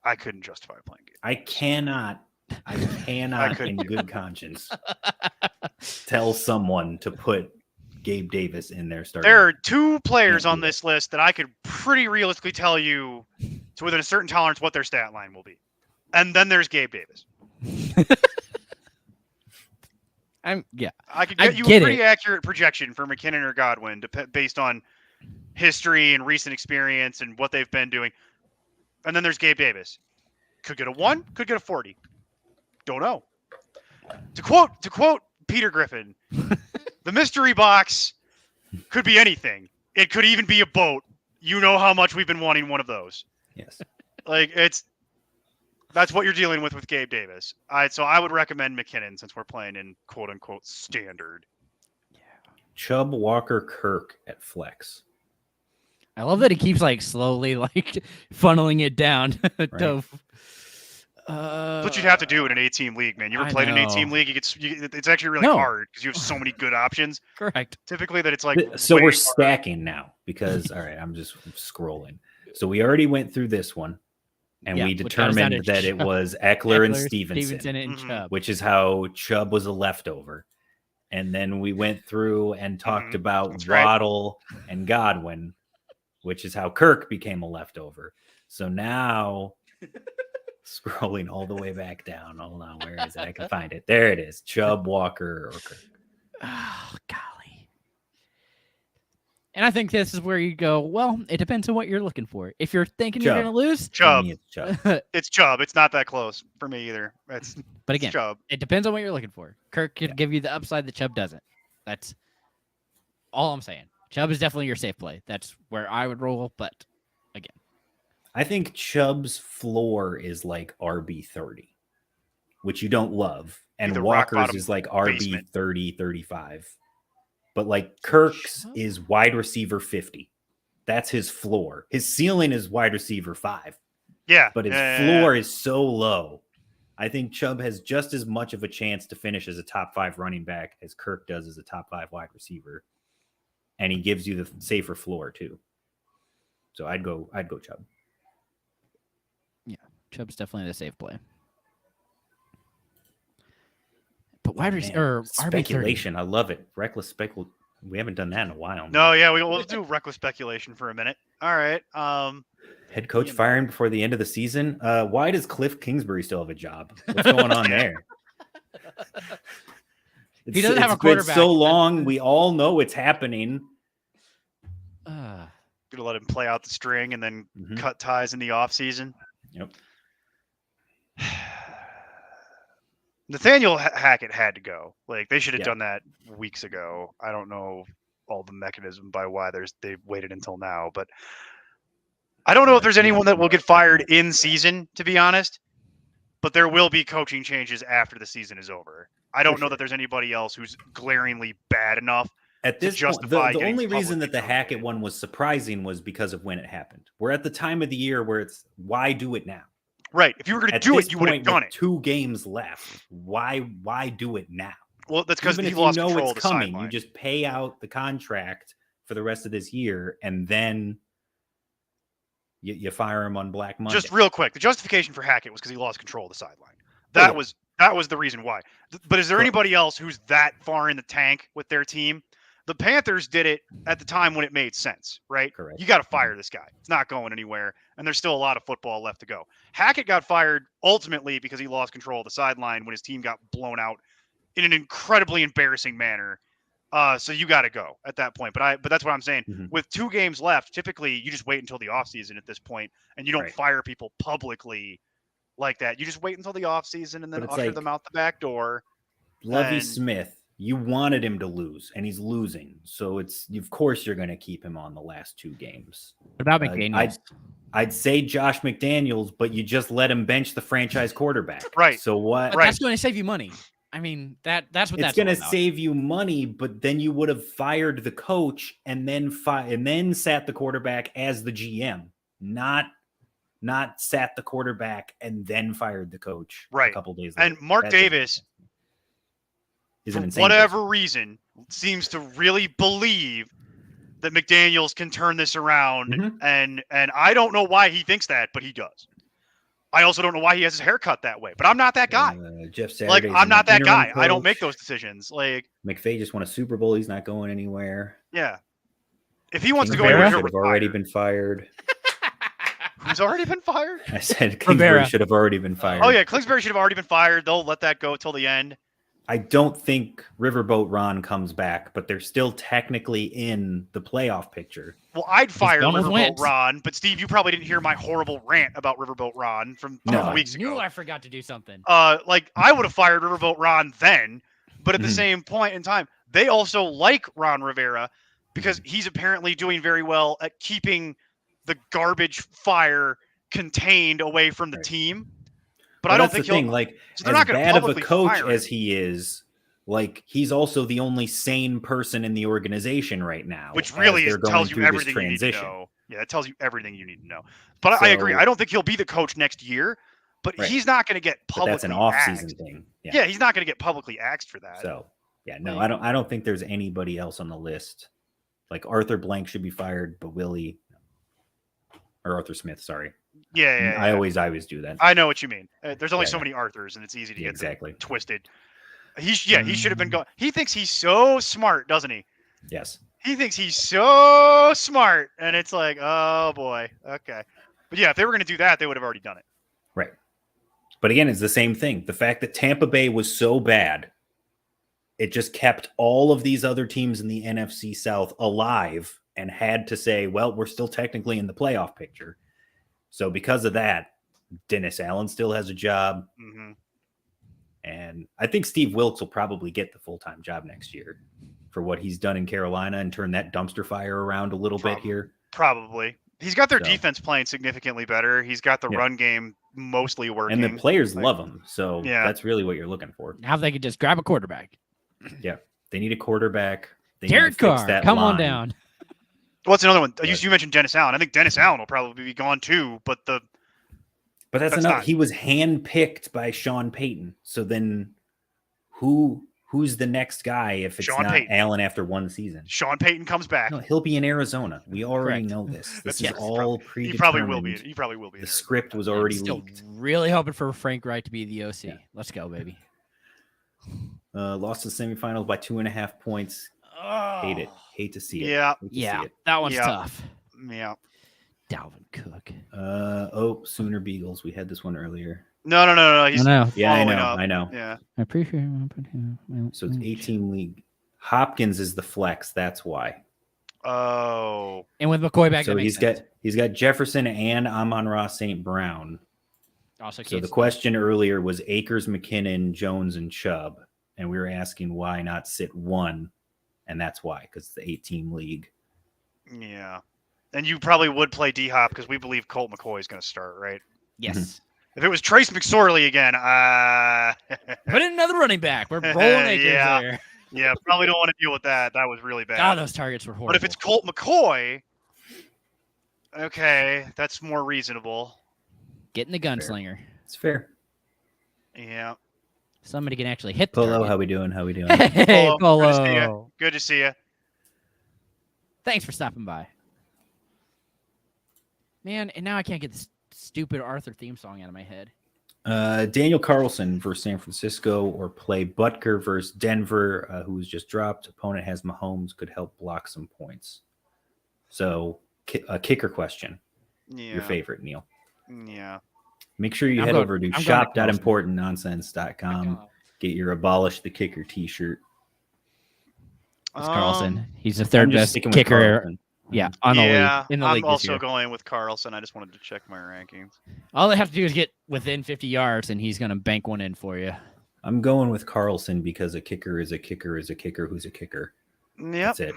I couldn't justify playing it. I cannot I cannot, couldn't in do good conscience, tell someone to put Gabe Davis in their starting. There are 2 players Can't on do this list that I could pretty realistically tell you to within a certain tolerance what their stat line will be. And then there's Gabe Davis. Yeah. I could I get you get a pretty it. accurate projection for McKinnon or Godwin based on history and recent experience and what they've been doing. And then there's Gabe Davis. Could get a 1, could get a 40. Don't know. To quote Peter Griffin, the mystery box could be anything. It could even be a boat. You know how much we've been wanting one of those. Yes. Like that's what you're dealing with Gabe Davis. So I would recommend McKinnon since we're playing in quote unquote standard. Chubb, Walker, Kirk at flex. I love that he keeps like slowly like funneling it down. to, That's what you'd have to do in an 8-team league, man. You ever I played an know. 8-team league? It's actually really No. hard because you have so many good options. Correct. Typically, that it's like So way we're harder. stacking now because all right, I'm just scrolling. So we already went through this one, and Yeah, we which comes down determined to that it Chubb. was Eckler and Stevenson, and Mhm. Chubb. which is how Chubb was a leftover. And then we went through and talked Mhm. about That's right. Waddle and Godwin, which is how Kirk became a leftover. So now, scrolling all the way back down. Hold on, where is it? I can find it. There it is. Chubb, Walker, or Kirk. Oh, golly. And I think this is where you go, well, it depends on what you're looking for. If you're thinking you're Chubb. going to lose, For Chubb. me, it's Chubb. It's Chubb. It's not that close for me either. It's but again, Chubb. it depends on what you're looking for. Kirk could Yeah. give you the upside that Chubb doesn't. That's all I'm saying. Chubb is definitely your safe play. That's where I would roll. But I think Chubb's floor is like RB 30, which you don't love. And The rock Walker's bottom is like RB basement. 30, 35. But like Kirk's Chubb? is wide receiver 50. That's his floor. His ceiling is wide receiver 5, Yeah. but his yeah, floor is so low. I think Chubb has just as much of a chance to finish as a top 5 running back as Kirk does as a top 5 wide receiver. And he gives you the safer floor too. So I'd go Chubb. Chubb's definitely the safe play. But wide Man, receiver, RB30. speculation. I love it. Reckless speculation. We haven't done that in a while. No, yeah, we'll do reckless speculation for a minute. All right. Head coach you know. firing before the end of the season. Why does Cliff Kingsbury still have a job? What's going on there? He doesn't have a It's been quarterback. so long. We all know it's happening. Gonna let him play out the string and then Mhm. cut ties in the offseason. Yep. Nathaniel Hackett had to go. Like they should have Yeah. done that weeks ago. I don't know all the mechanism by why they've waited until now, but I don't know if there's anyone that will get fired in season, to be honest. But there will be coaching changes after the season is over. I don't know sure. that there's anybody else who's glaringly bad enough. At this point, justify the getting only reason publicly that the Hackett terminated. one was surprising was because of when it happened. We're at the time of the year where it's why do it now? Right. If you were going to At do this it, you would have point, done with it. 2 games left. Why do it now? Well, that's because Even he if you lost know control of it's the coming, sideline. you just pay out the contract for the rest of this year, and then you fire him on Black Monday. Just real quick, the justification for Hackett was because he lost control of the sideline. Oh, That yeah. was the reason why. But is there Correct. anybody else who's that far in the tank with their team? The Panthers did it at the time when it made sense, right? Correct. You got to fire this guy. It's not going anywhere, and there's still a lot of football left to go. Hackett got fired ultimately because he lost control of the sideline when his team got blown out in an incredibly embarrassing manner. So you got to go at that point. But that's what I'm saying. Mhm. With 2 games left, typically you just wait until the offseason at this point, and you don't Right. fire people publicly like that. You just wait until the offseason and then But it's usher like- them out the back door. Lovey and- Smith, you wanted him to lose, and he's losing. So of course you're going to keep him on the last 2 games. What about Uh, McDaniels? I'd say Josh McDaniels, but you just let him bench the franchise quarterback. Right. So what? But that's going to save you money. I mean, that's what It's that's going to all about. save you money, but then you would have fired the coach and then sat the quarterback as the GM, not sat the quarterback and then fired the coach Right. a couple days later. And Mark That doesn't Davis, is an for insane whatever person. reason, seems to really believe that McDaniels can turn this around. Mhm. And I don't know why he thinks that, but he does. I also don't know why he has his hair cut that way, but I'm not that guy. Jeff Like, Saturday's I'm not an that interim guy. I don't make coach. those decisions. Like, McVay just won a Super Bowl. He's not going anywhere. yeah. If he wants to go Kingsbury anywhere, should have already been fired. who's already been fired? I said Kingsbury Rivera. should have already been fired. Oh yeah, Kingsbury should have already been fired. They'll let that go till the end. I don't think Riverboat Ron comes back, but they're still technically in the playoff picture. Well, I'd fire done with Riverboat Wentz. Ron, but Steve, you probably didn't hear my horrible rant about Riverboat Ron from a No. couple I weeks knew ago. I forgot to do something. Like I would have fired Riverboat Ron then, but at the Mhm. same point in time, they also like Ron Rivera because he's apparently doing very well at keeping the garbage fire contained away from the Right. team. But Well, I don't that's think the thing. he'll. Like, So they're as not gonna bad of a publicly coach fire as him. he is, like, he's also the only sane person in the organization right now. Which as really they're is, going tells you through this everything you need to transition. know. Yeah, it tells you everything you need to know. But I agree. So- I don't think he'll be the coach next year. But Right. he's not going to get But publicly that's an off-season axed. thing. Yeah, he's not going to get publicly axed for that. So, yeah, no, I don't think there's anybody else on the list. Like Arthur Blank should be fired, but Willie or Arthur Smith, sorry. yeah, I always do that. I know what you mean. There's only Yeah, so yeah. many Arthurs, and it's easy to Yeah, get them exactly. twisted. He should have been going. He thinks he's so smart, doesn't he? Yes. He thinks he's so smart, and it's like, oh boy, okay. But yeah, if they were going to do that, they would have already done it. Right. But again, it's the same thing. The fact that Tampa Bay was so bad, it just kept all of these other teams in the NFC South alive and had to say, well, we're still technically in the playoff picture. So because of that, Dennis Allen still has a job. Hmm. And I think Steve Wilkes will probably get the full-time job next year for what he's done in Carolina and turn that dumpster fire around a little bit here. Probably. He's got their So- defense playing significantly better. He's got the Yeah. run game mostly working. And the players Like- love him. So Yeah. that's really what you're looking for. Now they could just grab a quarterback. They need a quarterback. They need Derek to fix Carr, that come on line. down. What's another one? But- You mentioned Dennis Allen. I think Dennis Allen will probably be gone too, but But that's That's another. not- He was handpicked by Sean Payton. So then, who's the next guy if it's Sean not Payton. Allen after one season? Sean Payton comes back. No, he'll be in Arizona. We already Correct. know this. This That's is true. all He predetermined. probably will be. He probably will be. The there. script was I'm already still leaked. really hoping for Frank Wright to be the OC. Yeah. Let's go, baby. Lost the semifinals by 2.5 points. Hate it. Hate to see it. Yeah. Hate to Yeah, see it. that one's Yeah. tough. Yeah. Dalvin Cook. Sooner Beagles. We had this one earlier. No. He's know. Yeah, I following know. up. I know. Yeah. I appreciate So it's 8-team league. Hopkins is the flex. That's why. Oh. And with McCoy back, So that makes sense. he's got Jefferson and Amon-Ra St. Brown. Also, So the Keith- question earlier was Akers, McKinnon, Jones, and Chubb. And we were asking why not sit one. And that's why, because it's the 8-team league. Yeah. And you probably would play D Hop because we believe Colt McCoy is going to start, right? Yes. If it was Trace McSorley again, Put in another running back. We're rolling Akers Yeah. there. yeah, probably don't want to deal with that. That was really bad. God, those targets were horrible. But if it's Colt McCoy, okay, that's more reasonable. getting the gunslinger, It's fair. Yeah. somebody can actually hit the Polo, target. how we doing? How we doing? Hey, Polo, good to see ya. Polo. Good to see you. Thanks for stopping by. Man, and now I can't get this stupid Arthur theme song out of my head. Daniel Carlson versus San Francisco, or play Butker versus Denver, who was just dropped. Opponent has Mahomes, could help block some points. So, a kicker question. Yeah. Your favorite, Neil. Yeah. Make sure you I'm head going- over to I'm going to Carlson. shop.importantnonsense.com. Get your Abolish the Kicker t-shirt. It's Carlson. Um, He's the third I'm just best sticking with kicker. Carlson. Yeah, on the yeah, league, in the I'm league this also year. going with Carlson. I just wanted to check my rankings. All they have to do is get within 50 yards, and he's going to bank one in for you. I'm going with Carlson because a kicker is a kicker is a kicker who's a kicker. Yep. That's it.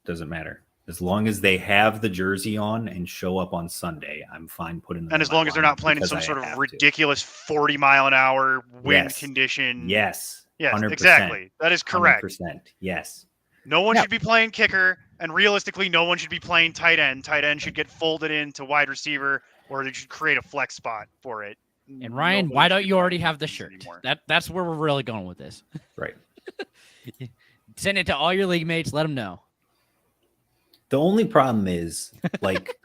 Doesn't matter. As long as they have the jersey on and show up on Sunday, I'm fine putting them. And in as my long as they're not lineup playing in because some I sort of have to. ridiculous 40-mile-an-hour wind Yes. condition. Yes. Yes, 100%. exactly. That is correct. 100%. Yes. No one Yeah. should be playing kicker, and realistically, no one should be playing tight end. Tight end should get folded into wide receiver, or they should create a flex spot for it. And Ryan, Nobody why should don't be you already playing have the these shirt? anymore. That's where we're really going with this. Right. Send it to all your league mates. Let them know. The only problem is like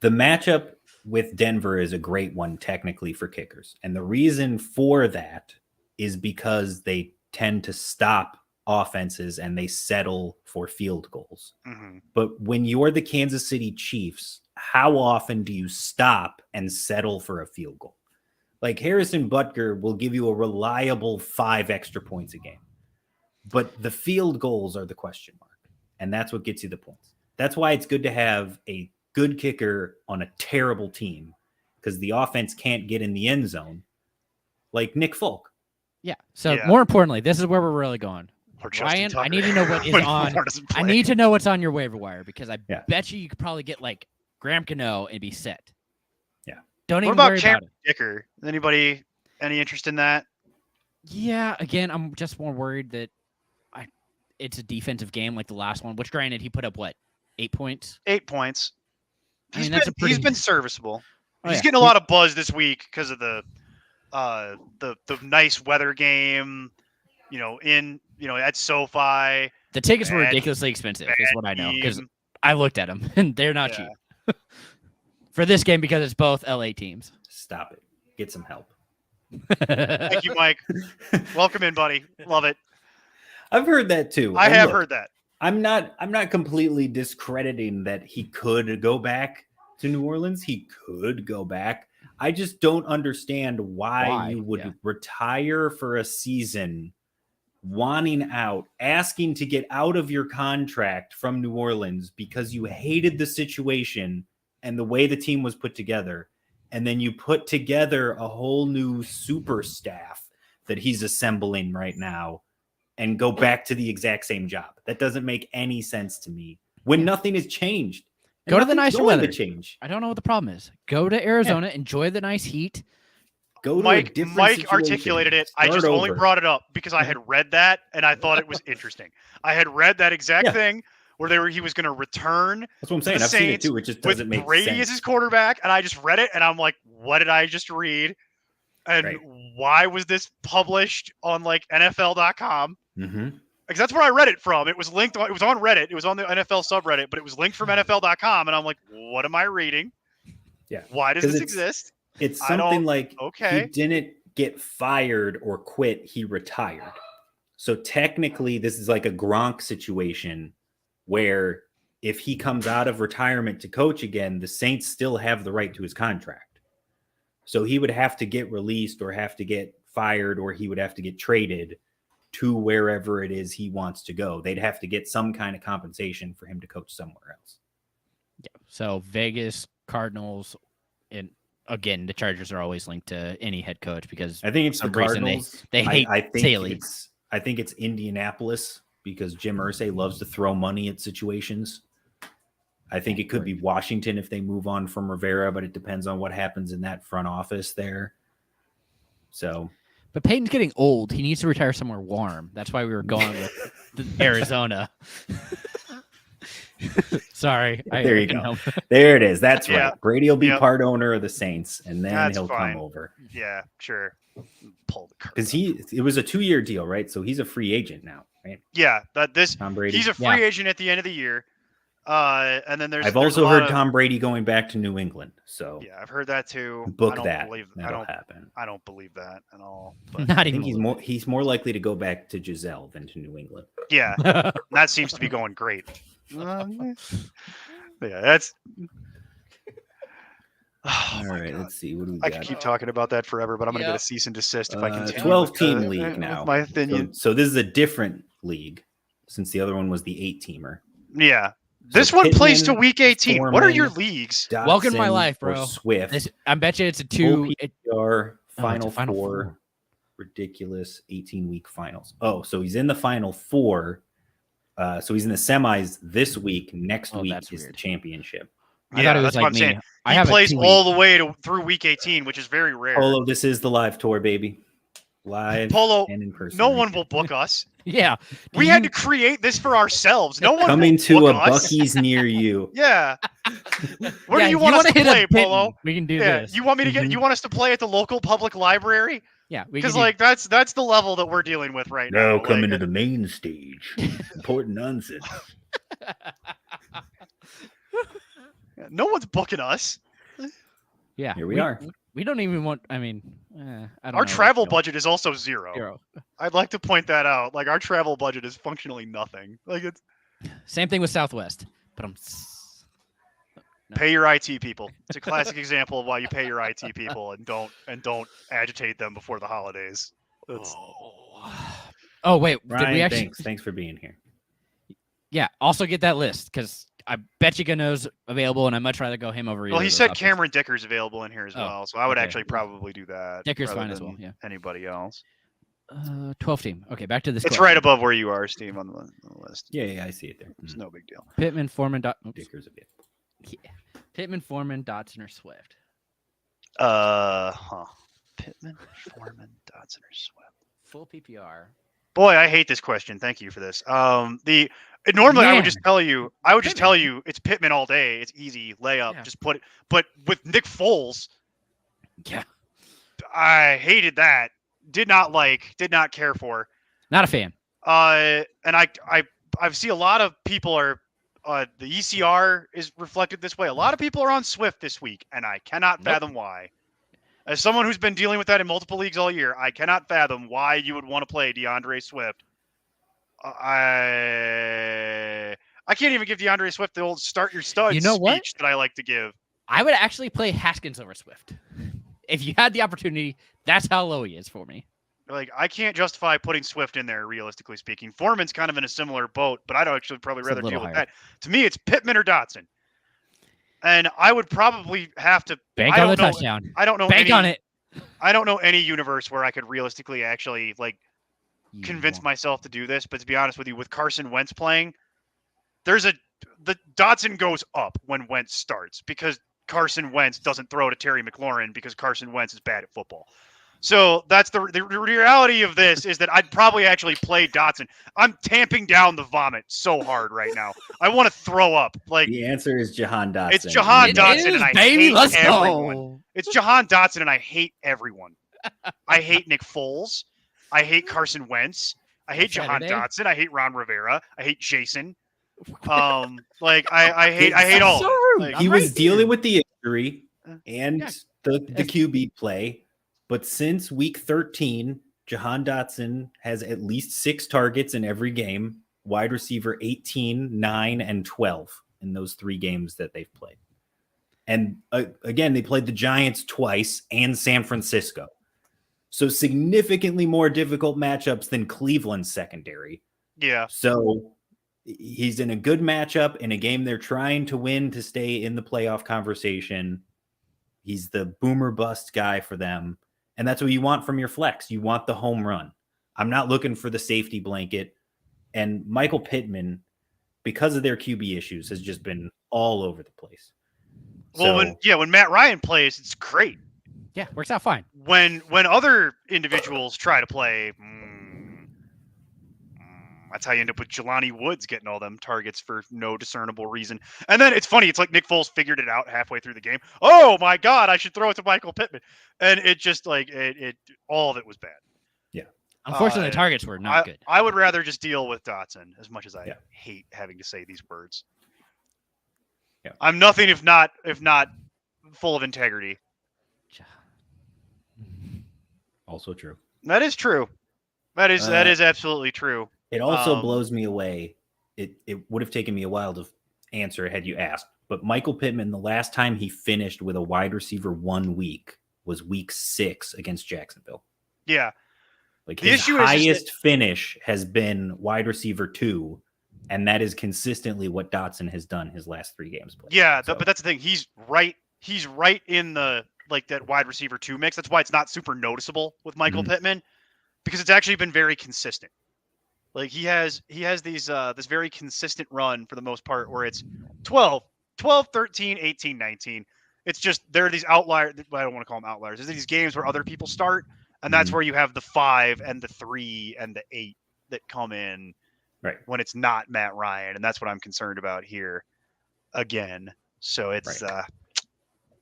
the matchup with Denver is a great one technically for kickers. And the reason for that is because they tend to stop offenses and they settle for field goals. Mhm. But when you're the Kansas City Chiefs, how often do you stop and settle for a field goal? Like Harrison Butker will give you a reliable 5 extra points a game. But the field goals are the question mark. And that's what gets you the points. That's why it's good to have a good kicker on a terrible team, because the offense can't get in the end zone, like Nick Folk. Yeah. So Yeah. more importantly, this is where we're really going. Or Justin Ryan, I Tucker. need to know what is When on. Lamar doesn't I play. need to know what's on your waiver wire because I Yeah. bet you could probably get like Graham Cano and be set. Yeah. Don't What even about worry Cam about it. Dicker? Anybody any interest in that? Yeah. Again, I'm just more worried that it's a defensive game like the last one. Which, granted, he put up what 8 points. 8 points. I mean, that's a He's pretty- been serviceable. Oh, He's yeah. getting a lot of buzz this week because of the nice weather game, at SoFi. The tickets were Bad- ridiculously expensive. Is what I know because team. I looked at them and they're not Yeah. cheap for this game because it's both LA teams. Stop it. Get some help. Thank you, Mike. Welcome in, buddy. Love it. I've heard that too. I And have look, heard that. I'm not completely discrediting that he could go back to New Orleans. He could go back. I just don't understand why you would Yeah. retire for a season, wanting out, asking to get out of your contract from New Orleans because you hated the situation and the way the team was put together. And then you put together a whole new super staff that he's assembling right now and go back to the exact same job. That doesn't make any sense to me when nothing has changed. And Go to the nothing's nicer going to weather. change. I don't know what the problem is. Go to Arizona, enjoy the nice heat. Go to a Mike different Mike articulated situation. it. I just Start only over. brought it up because I had read that and I thought it was interesting. I had read that exact Yeah. thing where he was going to return That's what I'm saying. the I've seen it Saints too. It just with doesn't make Brady sense. as his quarterback, and I just read it and I'm like, what did I just read? And Right. why was this published on like NFL.com? Mhm. Because that's where I read it from. It was linked. It was on Reddit. It was on the NFL subreddit, but it was linked from NFL.com, and I'm like, what am I reading? Yeah. Why does 'Cause this it's- exist? It's I something don't- like okay. he didn't get fired or quit. He retired. So technically, this is like a Gronk situation where if he comes out of retirement to coach again, the Saints still have the right to his contract. So he would have to get released or have to get fired or he would have to get traded to wherever it is he wants to go. They'd have to get some kind of compensation for him to coach somewhere else. So Vegas, Cardinals, and again, the Chargers are always linked to any head coach because I think it's the some reason Cardinals. they hate I think Staley. I think it's Indianapolis because Jim Irsay loves to throw money at situations. I think it could be Washington if they move on from Rivera, but it depends on what happens in that front office there. So But Peyton's getting old. He needs to retire somewhere warm. That's why we were going with Arizona. Sorry. There you couldn't go. help. there it is. That's Yeah. right. Brady will be Yep. part owner of the Saints, and then That's he'll fine. come over Yeah, sure. Pull the curtain. because it was a 2-year deal, right? So he's a free agent now, right? Yeah, Tom Brady. he's a free Yeah. agent at the end of the year. And then there's I've there's also a lot heard of- Tom Brady going back to New England. So Yeah, I've heard that too. book I don't that. Believe, I That'll don't. happen. I don't believe that at all. But Not I even. think he's more likely to go back to Giselle than to New England. yeah, that seems to be going great. Yeah, that's. Oh, All my right, God. let's see. What do we I got? could keep talking about that forever, but I'm going to get a Yep. cease and desist if I continue. 12-team with, league with now. my opinion. So this is a different league since the other one was the 8-teamer. Yeah. This one plays to Pittman, week 18. What are your Foreman, leagues? Welcome to my Dotson, life, or bro. Swift. I bet you it's a Full 2. PPR, Final, it's a Final Four, Four. ridiculous 18-week finals. Oh, so he's in the Final Four. So he's in the semis this week. Next Oh, week that's is the weird. championship. I Yeah, thought it was that's like what I'm me. saying. I He have plays a 2-week. all the way through week 18, which is very rare. Polo, this is the live tour, baby. Live Polo, and in person. no one will book us. Yeah. We had to create this for ourselves. No one Coming will to book a us. Buc-ee's near you. Yeah. Where Yeah, do you want us wanna to hit a play, Pittman, Polo? We can do Yeah, this. you want me to get? Mhm. You want us to play at the local public library? Yeah, we can Because do like that's the level that we're dealing with right now. Now coming Like, to the main stage. Important nonsense. no one's booking us. Yeah, Here we are. We don't even want. I mean, I don't Our know. travel budget is also zero. 0. I'd like to point that out. Like our travel budget is functionally nothing. Like it's Same thing with Southwest. But I'm. pay your IT people. It's a classic example of why you pay your IT people and don't agitate them before the holidays. That's, Oh wait, did Ryan, we actually? thanks for being here. Yeah. Also get that list because I bet you Gano's available, and I'd much rather go him over. well, either he of those said options. Cameron Dicker's available in here as Oh, well, so I would okay. actually probably do that. Dicker's rather fine as well, than yeah. Anybody else? 12 team. Okay, back to this. It's question. right above where you are, Steve, on the list. Yeah, I see it there. It's no big deal. Pittman, Foreman, oops. Dickers a bit. Yeah. Pittman, Foreman, Dotson, or Swift. Pittman, Foreman, Dotson, or Swift. Full PPR. Boy, I hate this question. Thank you for this. Normally I would just tell you, it's Pittman all day. It's easy layup. Yeah. Just put it. But with Nick Foles, Yeah. I hated that. Did not care for. Not a fan. And I see a lot of people are. The ECR is reflected this way. A lot of people are on Swift this week, and I cannot fathom why. As someone who's been dealing with that in multiple leagues all year, I cannot fathom why you would want to play DeAndre Swift. I can't even give DeAndre Swift the old "start your studs" You know what? speech that I like to give. I would actually play Haskins over Swift. If you had the opportunity, that's how low he is for me. Like, I can't justify putting Swift in there, realistically speaking. Foreman's kind of in a similar boat, but I'd actually probably It's a rather little deal with higher. that. To me, it's Pittman or Dotson. And I would probably have to Bank I on the don't know- touchdown. I don't know Bank any, on it. I don't know any universe where I could realistically actually convince myself to do this, but to be honest with you, with Carson Wentz playing, the Dotson goes up when Wentz starts because Carson Wentz doesn't throw to Terry McLaurin because Carson Wentz is bad at football. So that's the reality of this is that I'd probably actually play Dotson. I'm tamping down the vomit so hard right now. I want to throw up. Like, The answer is Jahan Dotson. it's Jahan It Dotson, is, and I baby. hate Let's everyone. go. It's Jahan Dotson, and I hate everyone. I hate Nick Foles. I hate Carson Wentz. I hate Jahan Saturday? Dotson. I hate Ron Rivera. I hate Jason. I hate all. of it. So rude. Like, He I'm was right dealing there. with the injury and Yeah. the QB play, but since week 13, Jahan Dotson has at least 6 targets in every game. Wide receiver 18, 9, and 12 in those 3 games that they've played. And again, they played the Giants twice and San Francisco. So significantly more difficult matchups than Cleveland's secondary. yeah. So he's in a good matchup in a game they're trying to win to stay in the playoff conversation. He's the boomer bust guy for them. And that's what you want from your flex. You want the home run. I'm not looking for the safety blanket. And Michael Pittman, because of their QB issues, has just been all over the place. Well, So- when Matt Ryan plays, it's great. Yeah, works out fine. When other individuals try to play, that's how you end up with Jelani Woods getting all them targets for no discernible reason. And then it's funny. It's like Nick Foles figured it out halfway through the game. Oh my God, I should throw it to Michael Pittman. And it just it all of it was bad. Unfortunately, the targets were not good. I would rather just deal with Dotson as much as I Yeah. hate having to say these words. Yeah. I'm nothing if not full of integrity. Also true. That is true. That is absolutely true. It also Um, blows me away. It would have taken me a while to answer had you asked. But Michael Pittman, the last time he finished with a wide receiver 1 week was week 6 against Jacksonville. Yeah. Like The his issue is that- highest finish has been wide receiver 2, and that is consistently what Dotson has done his last 3 games played. Yeah, So- but that's the thing. He's right in the that wide receiver 2 mix. That's why it's not super noticeable with Michael Mhm. Pittman, because it's actually been very consistent. Like he has these this very consistent run for the most part where it's 12, 13, 18, 19. It's just there are these outliers. I don't want to call them outliers. There's these games where other people start, and that's Mhm. where you have the 5 and the 3 and the 8 that come in Right. when it's not Matt Ryan, and that's what I'm concerned about here again. So it's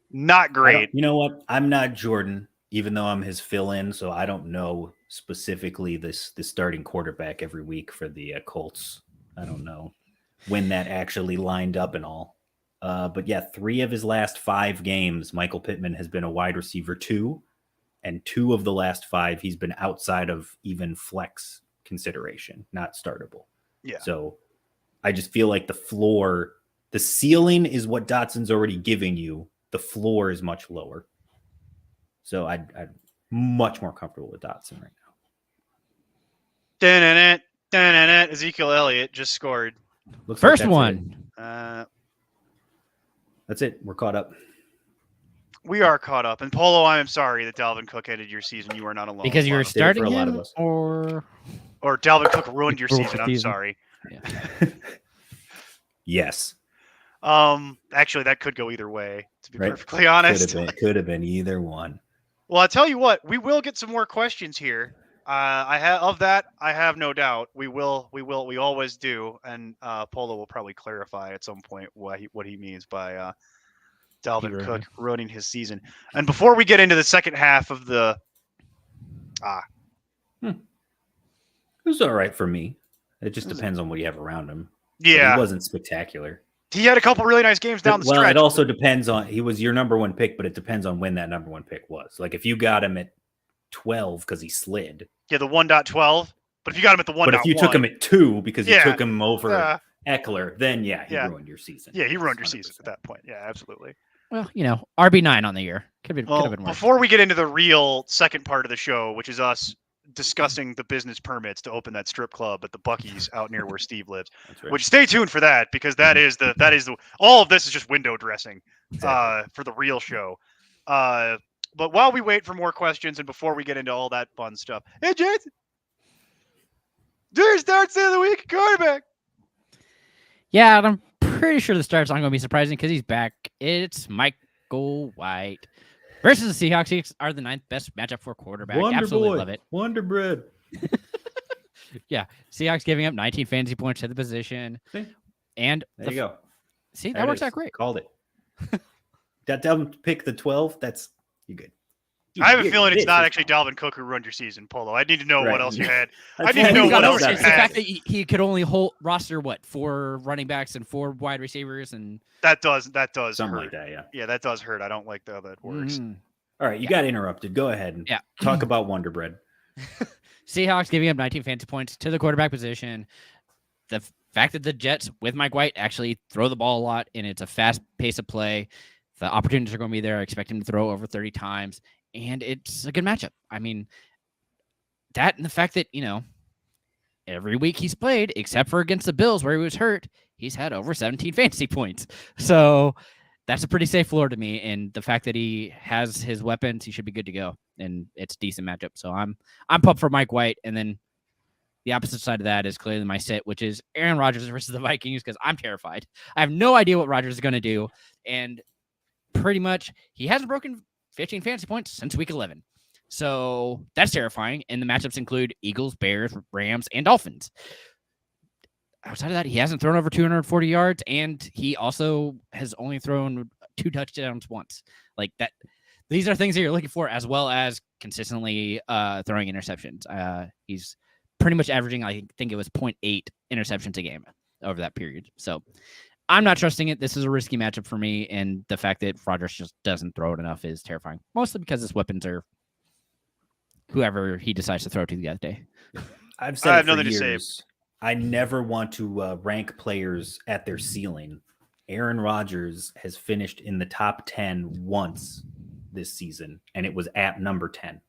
not great. You know what? I'm not Jordan, even though I'm his fill-in, so I don't know specifically the starting quarterback every week for the Colts. I don't know when that actually lined up and all. But yeah, 3 of his last 5 games, Michael Pittman has been a wide receiver 2, and 2 of the last 5, he's been outside of even flex consideration, not startable. Yeah. So I just feel like the ceiling is what Dotson's already giving you. The floor is much lower. So I'm much more comfortable with Dotson right Dun-dun-dun. Ezekiel Elliott just scored. Looks like First that's one. it. That's it. We're caught up. We are caught up. And Polo, I am sorry that Dalvin Cook ended your season. You are not alone. Because you were for starting a lot of him, us. or Or Dalvin Cook ruined your Ruined season. the I'm season. sorry. Yes. Actually, that could go either way, to be Right. perfectly honest. Could have been either one. Well, I'll tell you what, we will get some more questions here. I have no doubt. We always do. And Polo will probably clarify at some point what he means by Dalvin Ruined Cook it. ruining his season. And before we get into the second half of the It was all right for me. It just depends on what you have around him. But yeah, he wasn't spectacular. he had a couple really nice games down the Well, stretch. it also depends on, he was your number 1 pick, but it depends on when that number 1 pick was. Like if you got him at 12 because he slid, Yeah, the 1.12. But if you got him at the 1.1, but if you took him at 2 because you Yeah. took him over uh, Eckler, then he Yeah. ruined your season. yeah, he ruined your 100%. season at that point. Yeah, absolutely. well, RB9 on the year. Could have Well, been worse. before we get into the real second part of the show, which is us discussing the business permits to open that strip club at the Buc-ee's out near where Steve lives. That's right. Which stay tuned for that, because that is the all of this is just window dressing Exactly. for the real show. But while we wait for more questions and before we get into all that fun stuff, hey Jason, Jerry starts of the week quarterback. Yeah, and I'm pretty sure the start's not going to be surprising because he's back. It's Michael White versus the Seahawks. Seahawks are the 9th best matchup for quarterback. Absolutely love it. Wonder Bread. Yeah, Seahawks giving up 19 fantasy points to the position. See? And There you go. See, There that it works is. out great. Called it. That Dalvin pick the 12. That's you good. I have a You're feeling good. it's not actually Dalvin Cook who ruined your season, Polo. I need to know Right. what else you had. That's I need to know fine. what No, else you it's the had. fact that he could only roster 4 running backs and 4 wide receivers, and That does Something hurt. like that, yeah. Yeah, that does hurt. I don't like how that works. Mhm. All right, you got interrupted. Go ahead and Yeah. talk about Wonder Bread. Seahawks giving up 19 fantasy points to the quarterback position. The fact that the Jets with Mike White actually throw the ball a lot and it's a fast pace of play. The opportunities are going to be there. I expect him to throw over 30 times, and it's a good matchup. I mean, that and the fact that, every week he's played, except for against the Bills where he was hurt, he's had over 17 fantasy points. So that's a pretty safe floor to me. And the fact that he has his weapons, he should be good to go. And it's a decent matchup. So I'm pumped for Mike White. And then the opposite side of that is clearly my sit, which is Aaron Rodgers versus the Vikings, because I'm terrified. I have no idea what Rodgers is going to do. And pretty much he hasn't broken 15 fantasy points since week 11. So that's terrifying. And the matchups include Eagles, Bears, Rams, and Dolphins. Outside of that, he hasn't thrown over 240 yards, and he also has only thrown 2 touchdowns once. Like that, these are things that you're looking for, as well as consistently throwing interceptions. He's pretty much averaging, I think it was 0.8 interceptions a game over that period. So I'm not trusting it. This is a risky matchup for me, and the fact that Rodgers just doesn't throw it enough is terrifying. Mostly because his weapons are whoever he decides to throw to the other day. I've I said have it for nothing to say. years. I never want to rank players at their ceiling. Aaron Rodgers has finished in the top 10 once this season, and it was at number 10.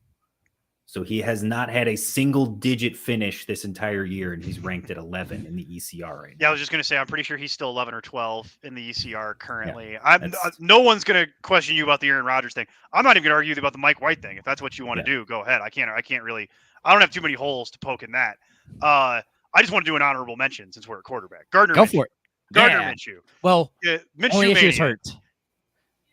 So he has not had a single digit finish this entire year, and he's ranked at 11 in the ECR right now. Yeah, I was just going to say, I'm pretty sure he's still 11 or 12 in the ECR currently. that's- No one's going to question you about the Aaron Rodgers thing. I'm not even going to argue about the Mike White thing. If that's what you want to do, go ahead. I can't really. I don't have too many holes to poke in that. I just want to do an honorable mention since we're a quarterback. Gardner Go Minshew. for it. Gardner Yeah. Minshew. Well, Minshew only issue mania. is Hurts.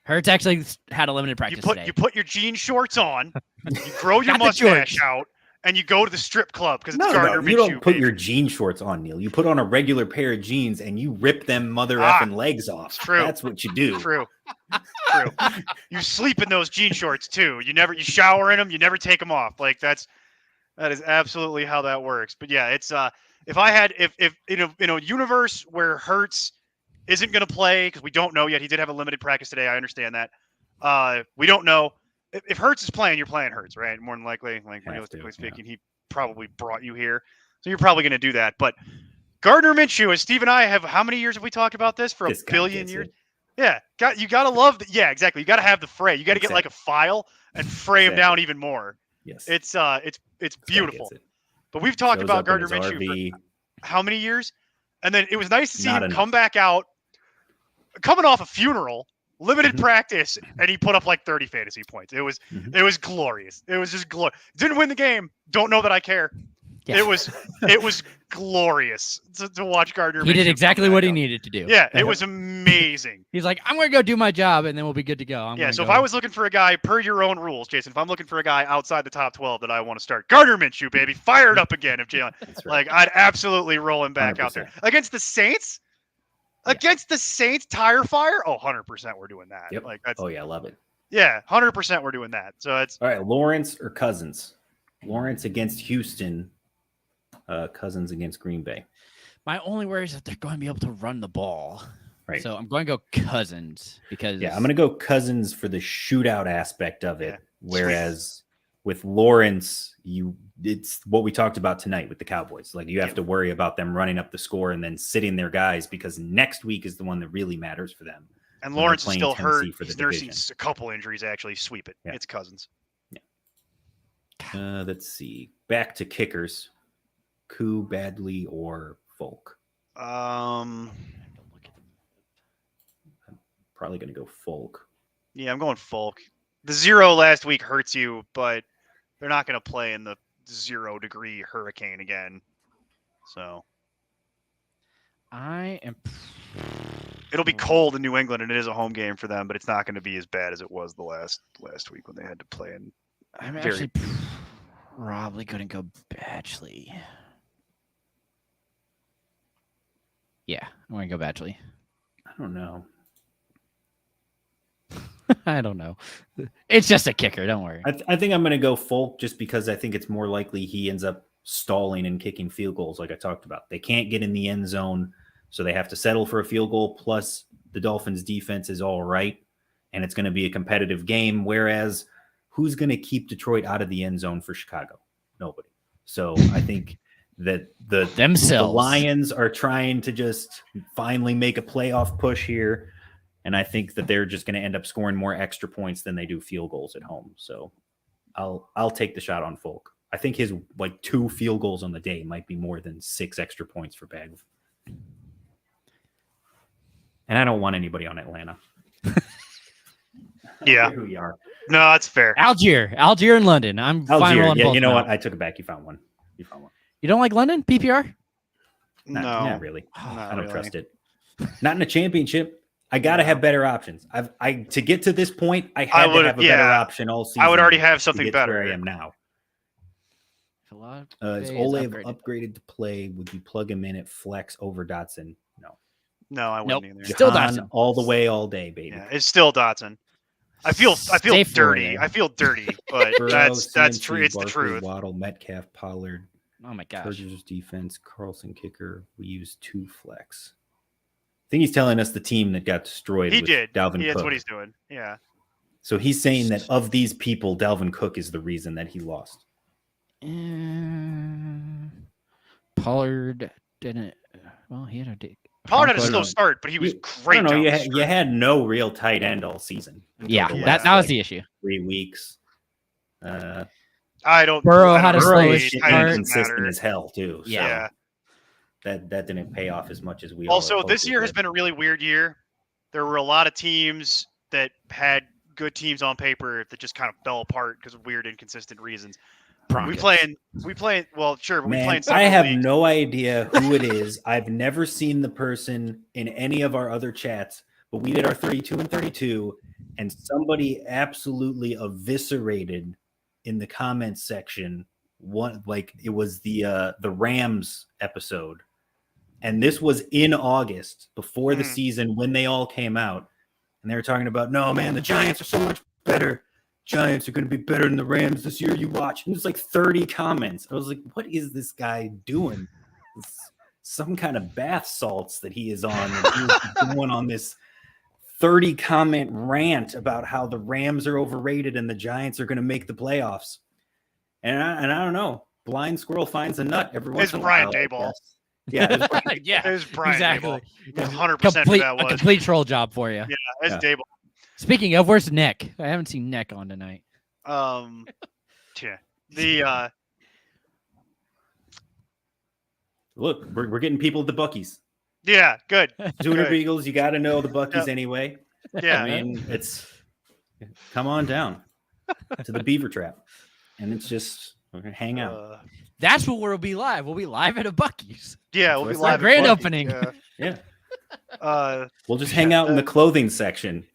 Hurts actually had a limited practice today. You put your jean shorts on, you grow your Not the mustache shorts. out, and you go to the strip club because it's No, Gardner you Minshew. don't put baby. your jean shorts on, Neil. You put on a regular pair of jeans and you rip them mother Ah, effing legs off. true. That's what you do. True. You sleep in those jean shorts too. You shower in them. You never take them off. Like that is absolutely how that works. But yeah, it's if in a universe where Hurts isn't going to play because we don't know yet. He did have a limited practice today. I understand that. We don't know if Hurts is playing. You're playing Hurts, right? More than likely, like realistically speaking, he probably brought you here, so you're probably going to do that. But Gardner Minshew, as Steve and I have, how many years have we talked about this? For This a guy billion gets years. it. Yeah, you gotta love yeah, exactly. You gotta have the fray. You gotta get like a file and fray him down even more. Yes. It's This guy beautiful. gets it. But we've talked Shows about up in Gardner his Minshew RV. for how many years? And then it was nice to see Not him enough. come back out, coming off a funeral, limited Mhm. practice, and he put up like 30 fantasy points. It was glorious. It was just glorious. Didn't win the game. Don't know that I care. Yeah. It was glorious to watch Gardner. He did Minshew exactly come what back he out. needed to do. Yeah, it was amazing. He's like, I'm going to go do my job, and then we'll be good to go. I'm Yeah, gonna so if go. I was looking for a guy per your own rules, Jason, if I'm looking for a guy outside the top 12 that I want to start, Gardner Minshew, baby, fired up again. If Jalen, That's right. like, I'd absolutely roll him back out there 100%. against the Saints. Yeah. Against the Saints, tire fire. Oh, 100% we're doing that. Yep. Like that's Oh yeah, love it. yeah, 100% we're doing that. So it's All right, Lawrence or Cousins? Lawrence against Houston. Cousins against Green Bay. My only worry is that they're going to be able to run the ball. Right. So I'm going to go Cousins because Yeah, I'm going to go Cousins for the shootout aspect of it. Yeah. Whereas with Lawrence, it's what we talked about tonight with the Cowboys. Like you have to worry about them running up the score and then sitting their guys because next week is the one that really matters for them. and they're Lawrence is playing still hurt. Tennessee for the He's nursing division. a couple injuries. Actually, sweep it. Yeah. It's Cousins. Let's see. Back to kickers. Koo, Badley, or Folk. Um, Probably going to go Folk. yeah, I'm going Folk. The 0 last week hurts you, but they're not going to play in the 0-degree hurricane again. So I am. it'll be cold in New England, and it is a home game for them, but it's not going to be as bad as it was the last week when they had to play in. I'm Very- actually probably going to go Batchley. Yeah, I'm going to go Batchley. I don't know. I don't know. It's just a kicker. Don't worry. I think I'm going to go Folk just because I think it's more likely he ends up stalling and kicking field goals like I talked about. They can't get in the end zone, so they have to settle for a field goal. Plus, the Dolphins' defense is all right, and it's going to be a competitive game. Whereas, who's going to keep Detroit out of the end zone for Chicago? Nobody. So I think that the Themselves. Lions are trying to just finally make a playoff push here. And I think that they're just going to end up scoring more extra points than they do field goals at home. So I'll take the shot on Folk. I think his like 2 field goals on the day might be more than 6 extra points for Bag. And I don't want anybody on Atlanta. Yeah. Who you are. No, that's fair. Algier and London. I'm fine Algier. rolling Yeah, both you know now. what? I took it back. You found one. You don't like London PPR? Not really. not I don't really. trust it. Not in a championship. I gotta have better options. To get to this point, I had to have a better option all season. I would already have to something get to better. where I am now. Is Olave upgraded to play? Would you plug him in at flex over Dotson? No. No, I Nope. wouldn't either. Still Jahan Dotson. all the way, all day, baby. Yeah, it's still Dotson. I feel Stay dirty. Florida. I feel dirty, but Burrow, that's CMC, true. It's the Barkley, truth. Waddle, Metcalf, Pollard, Oh my gosh. Chargers defense, Carlson kicker. We use 2 flex. I think he's telling us the team that got destroyed. He with did. Dalvin Yeah, Cook. that's what he's doing. Yeah. So he's saying that of these people, Dalvin Cook is the reason that he lost. Pollard didn't. Well, he had a dig. Pollard had a Pollard- slow start, but he was I great. don't know. down You the had, you stretch. had no real tight end all season. Yeah, Until the that last, was like, the issue. 3 weeks. I don't. Burrow I had don't a know. slow It start. doesn't Inconsistent matter. as hell too. So Yeah. that didn't pay off as much as we. all Also, hoped this it year has would. been a really weird year. There were a lot of teams that had good teams on paper that just kind of fell apart because of weird, inconsistent reasons. We playing. Well, sure, but we Man, playing. I have leagues. no idea who it is. I've never seen the person in any of our other chats, but we did our 32 and 32, and somebody absolutely eviscerated in the comments section. It was the Rams episode, and this was in August before the Mhm. season when they all came out, and they were talking about, no man, the Giants are so much better. Giants are going to be better than the Rams this year. You watch. And it's like 30 comments. I was like, what is this guy doing? some kind of bath salts that he is on. And he was going on this 30 comment rant about how the Rams are overrated and the Giants are going to make the playoffs. And I don't know. Blind squirrel finds a nut every once It's in a Brian while. I Daboll. guess. Yeah, it was Brian Yeah, It was Brian exactly. Daboll. 100% that A was. complete troll job for you. Yeah, it's Yeah. Daboll. Speaking of, where's Nick? I haven't seen Nick on tonight. Yeah. The Look, we're getting people at the Buc-ee's. yeah, good. Tuna Good. Beagles, you got to know the Buc-ee's Yep. anyway. Yeah. I mean, it's come on down to the Beaver Trap, and it's just we're gonna hang out. That's what we'll be live. We'll be live at a Buc-ee's. Yeah, we'll be That's live. our at grand Buc-ee's, opening. Yeah. We'll just hang out in the that- clothing section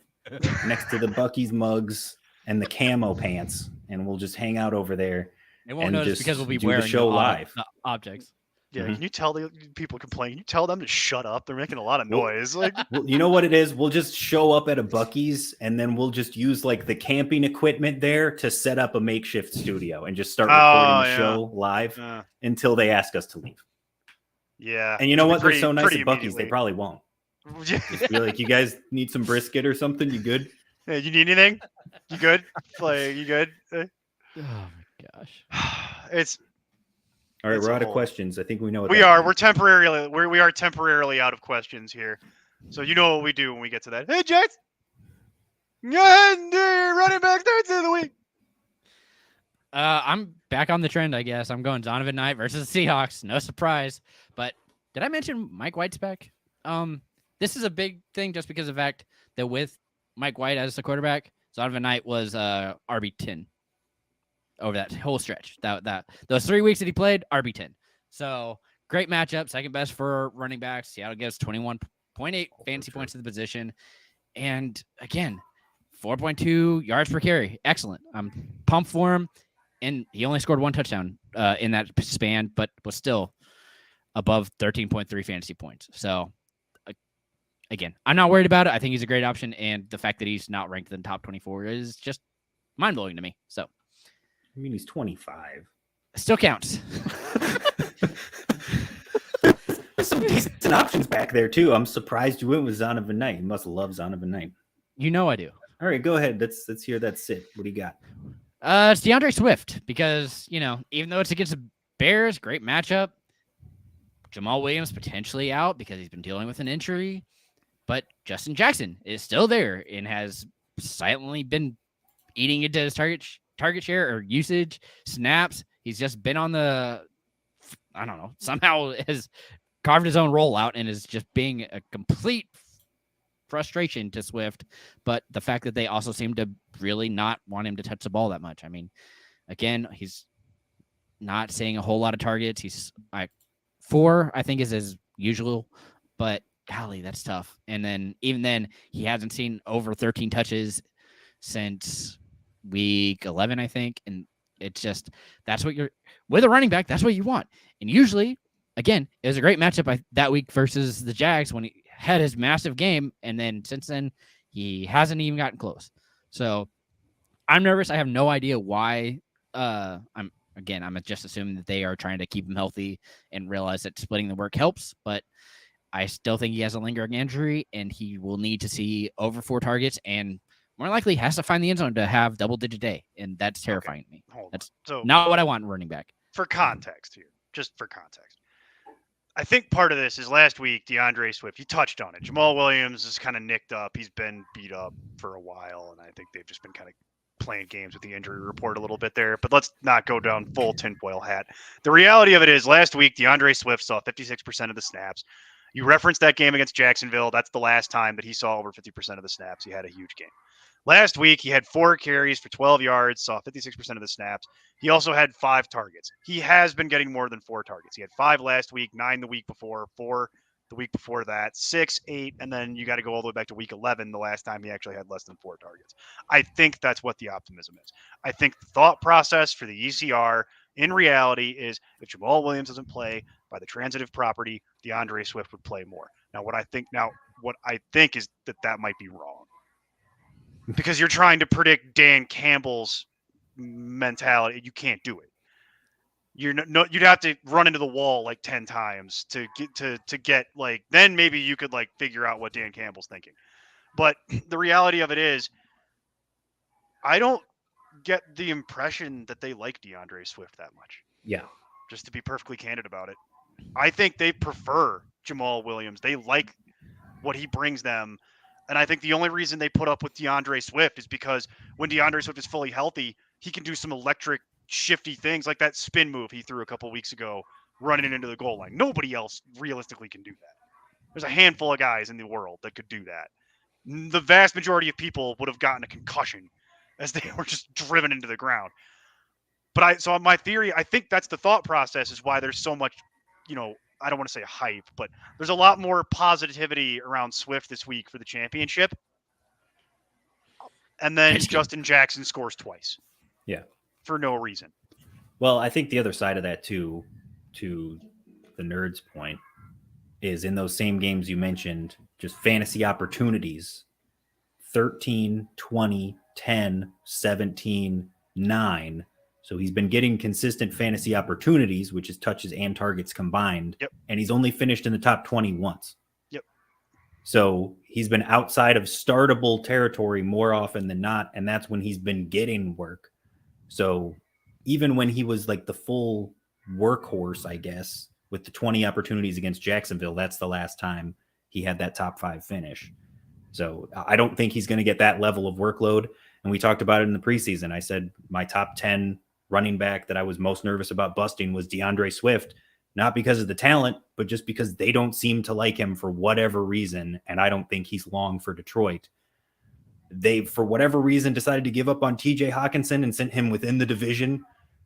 next to the Buc-ee's mugs and the camo pants, and we'll just hang out over there. They won't And notice just because we'll be do the wearing show live. the objects. Yeah, Mhm. can you tell the people complaining? Can you tell them to shut up? They're making a lot of Well- noise. Like, Well, you know what it is? We'll just show up at a Buc-ee's, and then we'll just use like the camping equipment there to set up a makeshift studio and just start recording the yeah. show live uh, until they ask us to leave. yeah. And you know it'll be what? They're pretty- so nice pretty at Buc-ee's, they immediately. probably won't. Yeah. Just be like, you guys need some brisket or something? You good? Hey, you need anything? You good? Like, you good? Oh my gosh. It's All right, It's we're a out of whole- questions. I think we know what we that are. means. We're temporarily. We are temporarily out of questions here. So you know what we do when we get to that. Hey, Jets. Go ahead and do your running back starts of the week. I'm back on the trend, I guess. I'm going Donovan Knight versus the Seahawks. No surprise. But did I mention Mike White's back? This is a big thing just because of the fact that with Mike White as the quarterback, Donovan Knight was RB10 over that whole stretch. That those 3 weeks that he played, RB10. So great matchup, second best for running backs. Seattle gets 21.8 fantasy points to the position. And again, 4.2 yards per carry. Excellent. I'm pumped for him. And he only scored one touchdown in that span, but was still above 13.3 fantasy points. So, again, I'm not worried about it. I think he's a great option. And the fact that he's not ranked in the top 24 is just mind-blowing to me. So, I mean, he's 25. still counts. There's some decent options back there, too. I'm surprised you went with Zonovan Knight. You must love Zonovan Knight. You know I do. All right, go ahead. Let's hear that sit. What do you got? It's DeAndre Swift because, even though it's against the Bears, great matchup. Jamal Williams potentially out because he's been dealing with an injury. But Justin Jackson is still there and has silently been eating into his target share or usage, snaps. He's just been on the, I don't know, somehow has carved his own rollout and is just being a complete frustration to Swift. But the fact that they also seem to really not want him to touch the ball that much. I mean, again, he's not seeing a whole lot of targets. He's 4, I think, is his usual, but golly, that's tough. And then even then, he hasn't seen over 13 touches since week 11, I think. And it's just, that's what you're with a running back. That's what you want. And usually, again, it was a great matchup that week versus the Jags when he had his massive game. And then since then, he hasn't even gotten close. So I'm nervous. I have no idea why. I'm just assuming that they are trying to keep him healthy and realize that splitting the work helps. But I still think he has a lingering injury, and he will need to see over 4 targets, and more likely has to find the end zone to have double-digit day, and that's terrifying to me. Hold on. That's So not what I want in running back. for context here, just for context. I think part of this is last week, DeAndre Swift, you touched on it. Jamal Williams is kind of nicked up. He's been beat up for a while, and I think they've just been kind of playing games with the injury report a little bit there. But let's not go down full tinfoil hat. The reality of it is last week, DeAndre Swift saw 56% of the snaps. You referenced that game against Jacksonville. That's the last time that he saw over 50% of the snaps. He had a huge game. Last week, he had 4 carries for 12 yards, saw 56% of the snaps. He also had 5 targets. He has been getting more than 4 targets. He had 5 last week, 9 the week before, 4 the week before that, 6, 8, and then you got to go all the way back to week 11, the last time he actually had less than 4 targets. I think that's what the optimism is. I think the thought process for the ECR in reality is if Jamal Williams doesn't play by the transitive property, DeAndre Swift would play more. What I think is that might be wrong. Because you're trying to predict Dan Campbell's mentality. You can't do it. You'd have to run into the wall like 10 times to get like, then maybe you could like figure out what Dan Campbell's thinking. But the reality of it is, I don't get the impression that they like DeAndre Swift that much. Yeah. Just to be perfectly candid about it, I think they prefer Jamal Williams. They like what he brings them. And I think the only reason they put up with DeAndre Swift is because when DeAndre Swift is fully healthy, he can do some electric, shifty things like that spin move he threw a couple weeks ago, running it into the goal line. Nobody else realistically can do that. There's a handful of guys in the world that could do that. The vast majority of people would have gotten a concussion as they were just driven into the ground. But so my theory, I think that's the thought process, is why there's so much, I don't want to say hype, but there's a lot more positivity around Swift this week for the championship. And then Justin Jackson scores twice. Yeah. For no reason. Well, I think the other side of that too, to the Nerds' point, is in those same games you mentioned, just fantasy opportunities, 13, 20, 10, 17, 9. So he's been getting consistent fantasy opportunities, which is touches and targets combined. Yep. And he's only finished in the top 20 once. Yep. So he's been outside of startable territory more often than not. And that's when he's been getting work. So even when he was like the full workhorse, I guess, with the 20 opportunities against Jacksonville, that's the last time he had that top 5 finish. So I don't think he's going to get that level of workload. And we talked about it in the preseason. I said my top 10 running back that I was most nervous about busting was DeAndre Swift, not because of the talent, but just because they don't seem to like him for whatever reason. And I don't think he's long for Detroit. They, for whatever reason, decided to give up on TJ Hawkinson and sent him within the division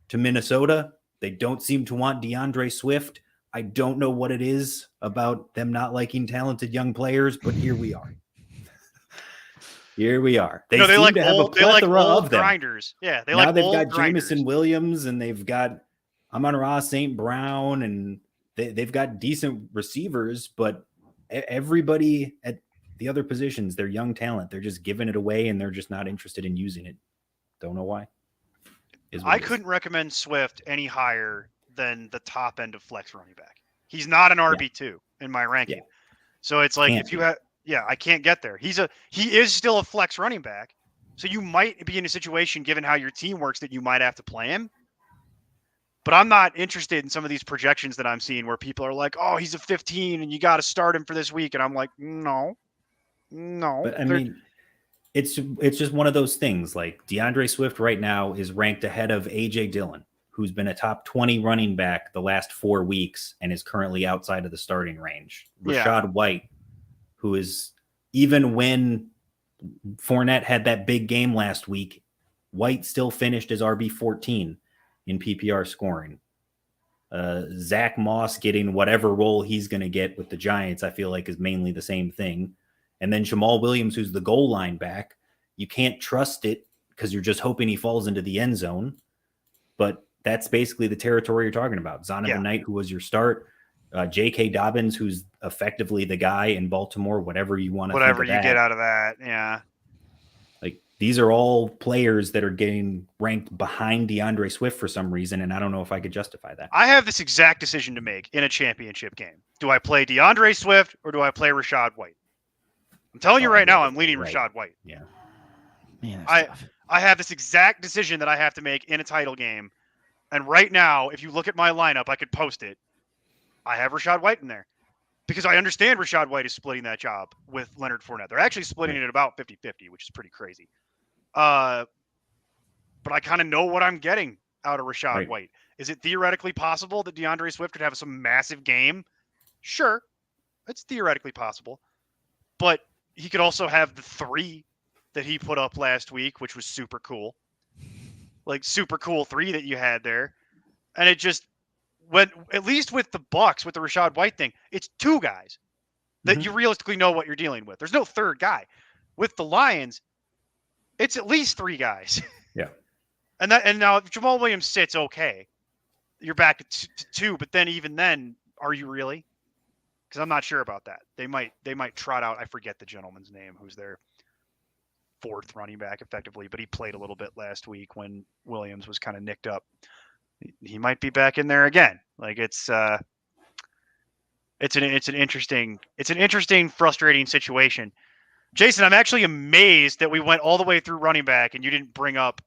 to Minnesota. They don't seem to want DeAndre Swift. I don't know what it is about them not liking talented young players, but here we are. Here we are. They seem to have a plethora of them. Grinders. Yeah, now they've got Jameson Williams, and they've got Amon-Ra St. Brown, and they've got decent receivers, but everybody at the other positions, they're young talent. They're just giving it away, and they're just not interested in using it. Don't know why. I couldn't recommend Swift any higher than the top end of flex running back. He's not an RB2 in my ranking. Yeah. So it's like, if you have, I can't get there. He is still a flex running back. So you might be in a situation, given how your team works, that you might have to play him. But I'm not interested in some of these projections that I'm seeing where people are like, oh, he's a 15 and you got to start him for this week. And I'm like, no. But I mean, it's just one of those things. Like DeAndre Swift right now is ranked ahead of AJ Dillon, who's been a top 20 running back the last 4 weeks and is currently outside of the starting range. Rashad White, who is, even when Fournette had that big game last week, White still finished as RB14 in PPR scoring. Zach Moss getting whatever role he's going to get with the Giants, I feel like is mainly the same thing. And then Jamal Williams, who's the goal line back, you can't trust it because you're just hoping he falls into the end zone. But that's basically the territory you're talking about. Zonovan Knight, who was your start. J.K. Dobbins, who's effectively the guy in Baltimore, whatever you want to whatever you get out of that. Yeah. Like, these are all players that are getting ranked behind DeAndre Swift for some reason, and I don't know if I could justify that. I have this exact decision to make in a championship game. Do I play DeAndre Swift or do I play Rashad White? I'm telling you right now, I'm leaning Rashad White. Yeah. Man, I have this exact decision that I have to make in a title game. And right now, if you look at my lineup, I could post it. I have Rashad White in there because I understand Rashad White is splitting that job with Leonard Fournette. They're actually splitting it about 50-50, which is pretty crazy. But I kind of know what I'm getting out of Rashad White. Is it theoretically possible that DeAndre Swift could have some massive game? Sure. It's theoretically possible. But he could also have the 3 that he put up last week, which was super cool. Like, super cool 3 that you had there. And it just went, at least with the Bucks, with the Rashad White thing, it's 2 guys that you realistically know what you're dealing with. There's no third guy. With the Lions, it's at least 3 guys. Yeah. And now if Jamal Williams sits, okay, you're back to 2, but then even then, are you really? Because I'm not sure about that. They might trot out, I forget the gentleman's name, who's their 4th running back effectively, but he played a little bit last week when Williams was kind of nicked up. he might be back in there again. Like it's an interesting, frustrating situation. Jason, I'm actually amazed that we went all the way through running back and you didn't bring up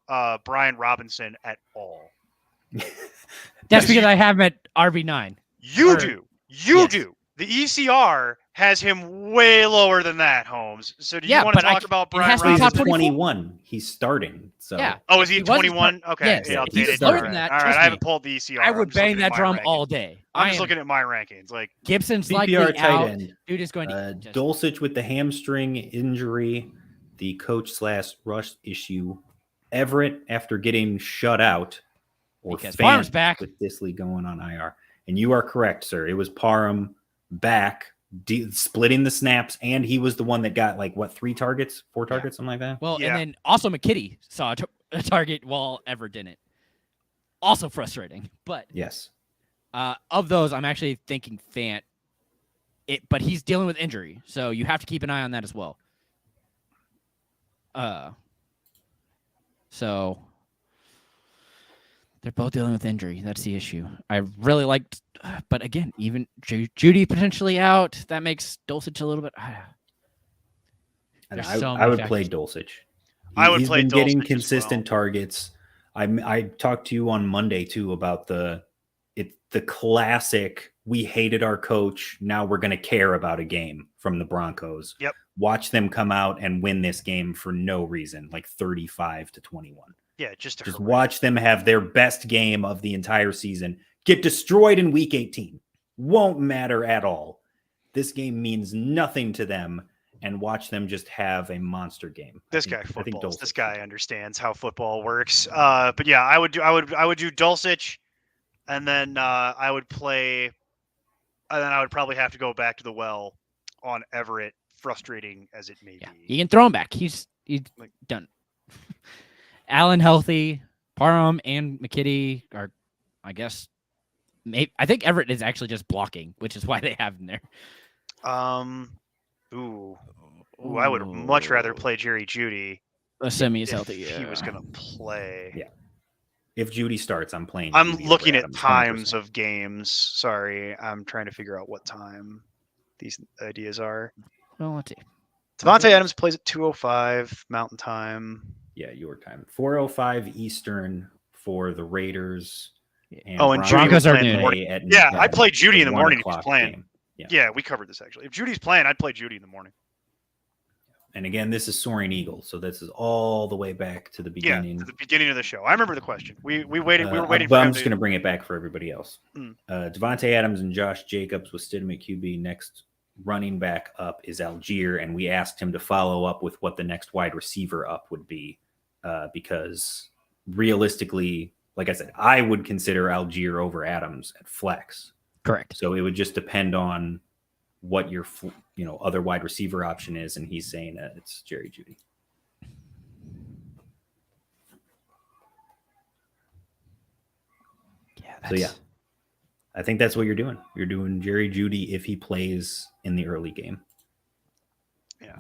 Brian Robinson at all. That's because I have him at RB9. You Or- do. yes. The ECR has him way lower than that, Holmes. So do you Yeah, want to but I talk c- about it Brian has to be He's top Robinson? 24. 21. He's starting. So Yeah. Oh, is he He was 21? Okay. yes, yeah, if he updated. was lower All than that, All right. trust I haven't me, pulled the ECR. I I'm would just looking bang at that my drum rankings. all day. I'm just looking at my rankings. Like Gibson's PPR likely tight out. end. Dude is going to Dulcich with the hamstring injury, the coach/rush issue. Everett after getting shut out, or Because Fant Parham's back. with Disley going on IR. And you are correct, sir. It was Parham back, splitting the snaps, and he was the one that got 3 targets, 4 Yeah. targets, something like that. Well, Yeah. and then also McKitty saw a target while Everett didn't. Also frustrating. But Yes. of those, I'm actually thinking Fant. But he's dealing with injury, so you have to keep an eye on that as well. So they're both dealing with injury. That's the issue. I really liked, but again, even Judy potentially out. That makes Dulcich a little bit. And There's so I many would play factors. Dulcich. I would He's play been getting Dulcich as consistent well. targets. I talked to you on Monday too about the classic. We hated our coach. Now we're going to care about a game from the Broncos. Yep. Watch them come out and win this game for no reason, like 35-21. yeah, just Watch them have their best game of the entire season, get destroyed in week 18. Won't matter at all. This game means nothing to them, and watch them just have a monster game. This I guy think footballs. This Dulcich. guy understands how football works. But yeah, I would do Dulcich, and then I would play, and then I would probably have to go back to the well on Everett. Frustrating as it may Yeah, be. you can throw him back. He's done. Allen healthy, Parham and McKitty are, I guess. I think Everett is actually just blocking, which is why they have him there. Ooh, I would much rather play Jerry Judy Assuming he's if healthy. he was yeah. gonna play. Yeah. If Judy starts, I'm playing. I'm Judy looking over at Adams, times 100%. of games. Sorry, I'm trying to figure out what time these ideas are. Well, let's see. Devontae Adams plays at 2:05 Mountain Time. Yeah, your time. 4:05 Eastern for the Raiders. And Oh, and Judy Broncos was are playing in the noon. morning. at Yeah, I'd play Judy in the 1 morning if he's o'clock playing. game. Yeah, we covered this actually. If Judy's playing, I'd play Judy in the morning. And again, this is Soaring Eagle, so this is all the way back to the Yeah, beginning. to the beginning of the show. I remember the question. We waited. We were waiting but for I'm him just to. going to bring it back for everybody else. Mm. Devontae Adams and Josh Jacobs with Stidham at QB. Next running back up is Algier, and we asked him to follow up with what the next wide receiver up would be, because realistically, like I said, I would consider Algier over Adams at flex. Correct. So it would just depend on what your other wide receiver option is, and he's saying that it's Jerry Judy. Yeah. So yeah, I think that's what you're doing. You're doing Jerry Judy if he plays in the early game. Yeah.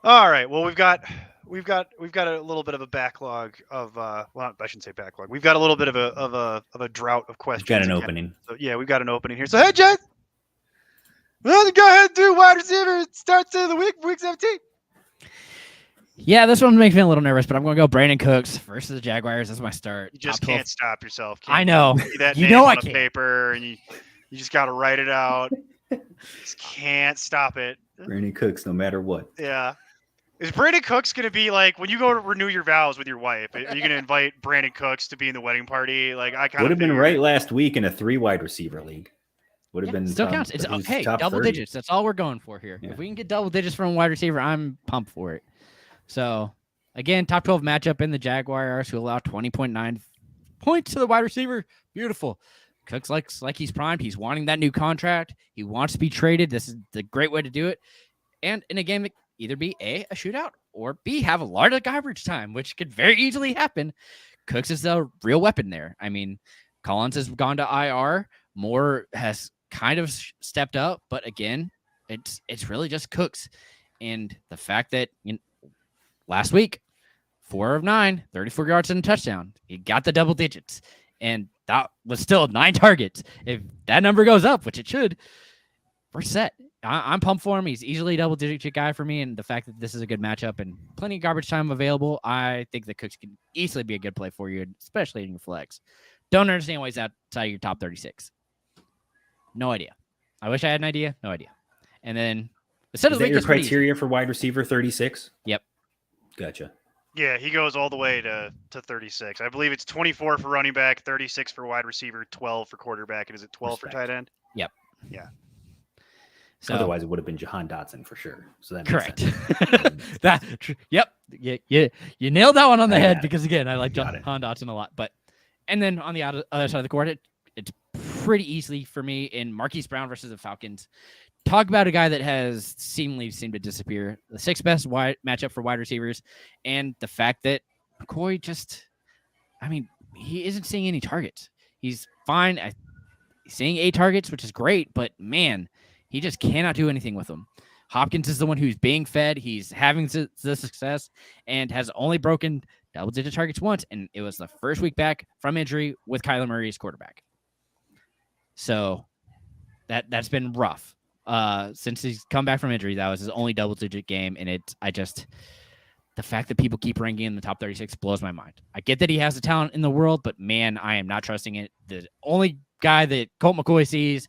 All right. Well, we've got a little bit of a backlog of well, I shouldn't say backlog. We've got a little bit of a drought of questions. Got an again. opening. So, yeah, we've got an opening here. So hey, Jay, let's go ahead and do wide receiver starts of the week 17. Yeah, this one makes me a little nervous, but I'm going to go Brandon Cooks versus the Jaguars. That's my start. You just Top 12. can't stop yourself. I know. See that You name know on I a can't. paper, and you just got to write it out. Just can't stop it. Brandon Cooks, no matter what. Yeah. Is Brandon Cooks going to be like when you go to renew your vows with your wife? Are you going to invite Brandon Cooks to be in the wedding party? Like I kind Would of have been right last week in a 3 wide receiver league. Would have Yeah, been still top- counts. It's he was hey, top double 30. digits. That's all we're going for here. Yeah. If we can get double digits from a wide receiver, I'm pumped for it. So again, top 12 matchup in the Jaguars who allow 20.9 points to the wide receiver. Beautiful. Cooks likes like he's primed. He's wanting that new contract. He wants to be traded. This is the great way to do it. And in a game that either be a shootout or B, have a lot of garbage time, which could very easily happen. Cooks is the real weapon there. I mean, Collins has gone to IR. Moore has kind of stepped up, but again, it's really just Cooks. And the fact that last week, 4 of 9, 34 yards and a touchdown, he got the double digits. and that was still 9 targets. If that number goes up, which it should, we're set. I'm pumped for him. He's easily a double-digit guy for me, and the fact that this is a good matchup and plenty of garbage time available, I think the Cooks can easily be a good play for you, especially in your flex. Don't understand why he's outside your top 36. No idea. I wish I had an idea. No idea. And then the set Is of the that week your is pretty easy. criteria for wide receiver 36? Yep. Gotcha. Yeah, he goes all the way to 36. I believe it's 24 for running back, 36 for wide receiver, 12 for quarterback, and is it 12 for Respect. tight end? Yep. Yeah. So, Otherwise, it would have been Jahan Dotson for sure. So that makes correct. sense. Yep. You nailed that one on the I head got it. because again, I like Got Jahan Dotson a lot. But and then on the other side of the court, it's pretty easily for me in Marquise Brown versus the Falcons. Talk about a guy that has seemed to disappear. The 6th best matchup for wide receivers, and the fact that McCoy he isn't seeing any targets. He's fine. He's seeing 8 targets, which is great, but man, he just cannot do anything with them. Hopkins is the one who's being fed. He's having the success and has only broken double-digit targets once, and it was the first week back from injury with Kyler Murray as quarterback. So that's been rough. Since he's come back from injury, that was his only double-digit game, and the fact that people keep ranking in the top 36 blows my mind. I get that he has the talent in the world, but man, I am not trusting it. The only guy that Colt McCoy sees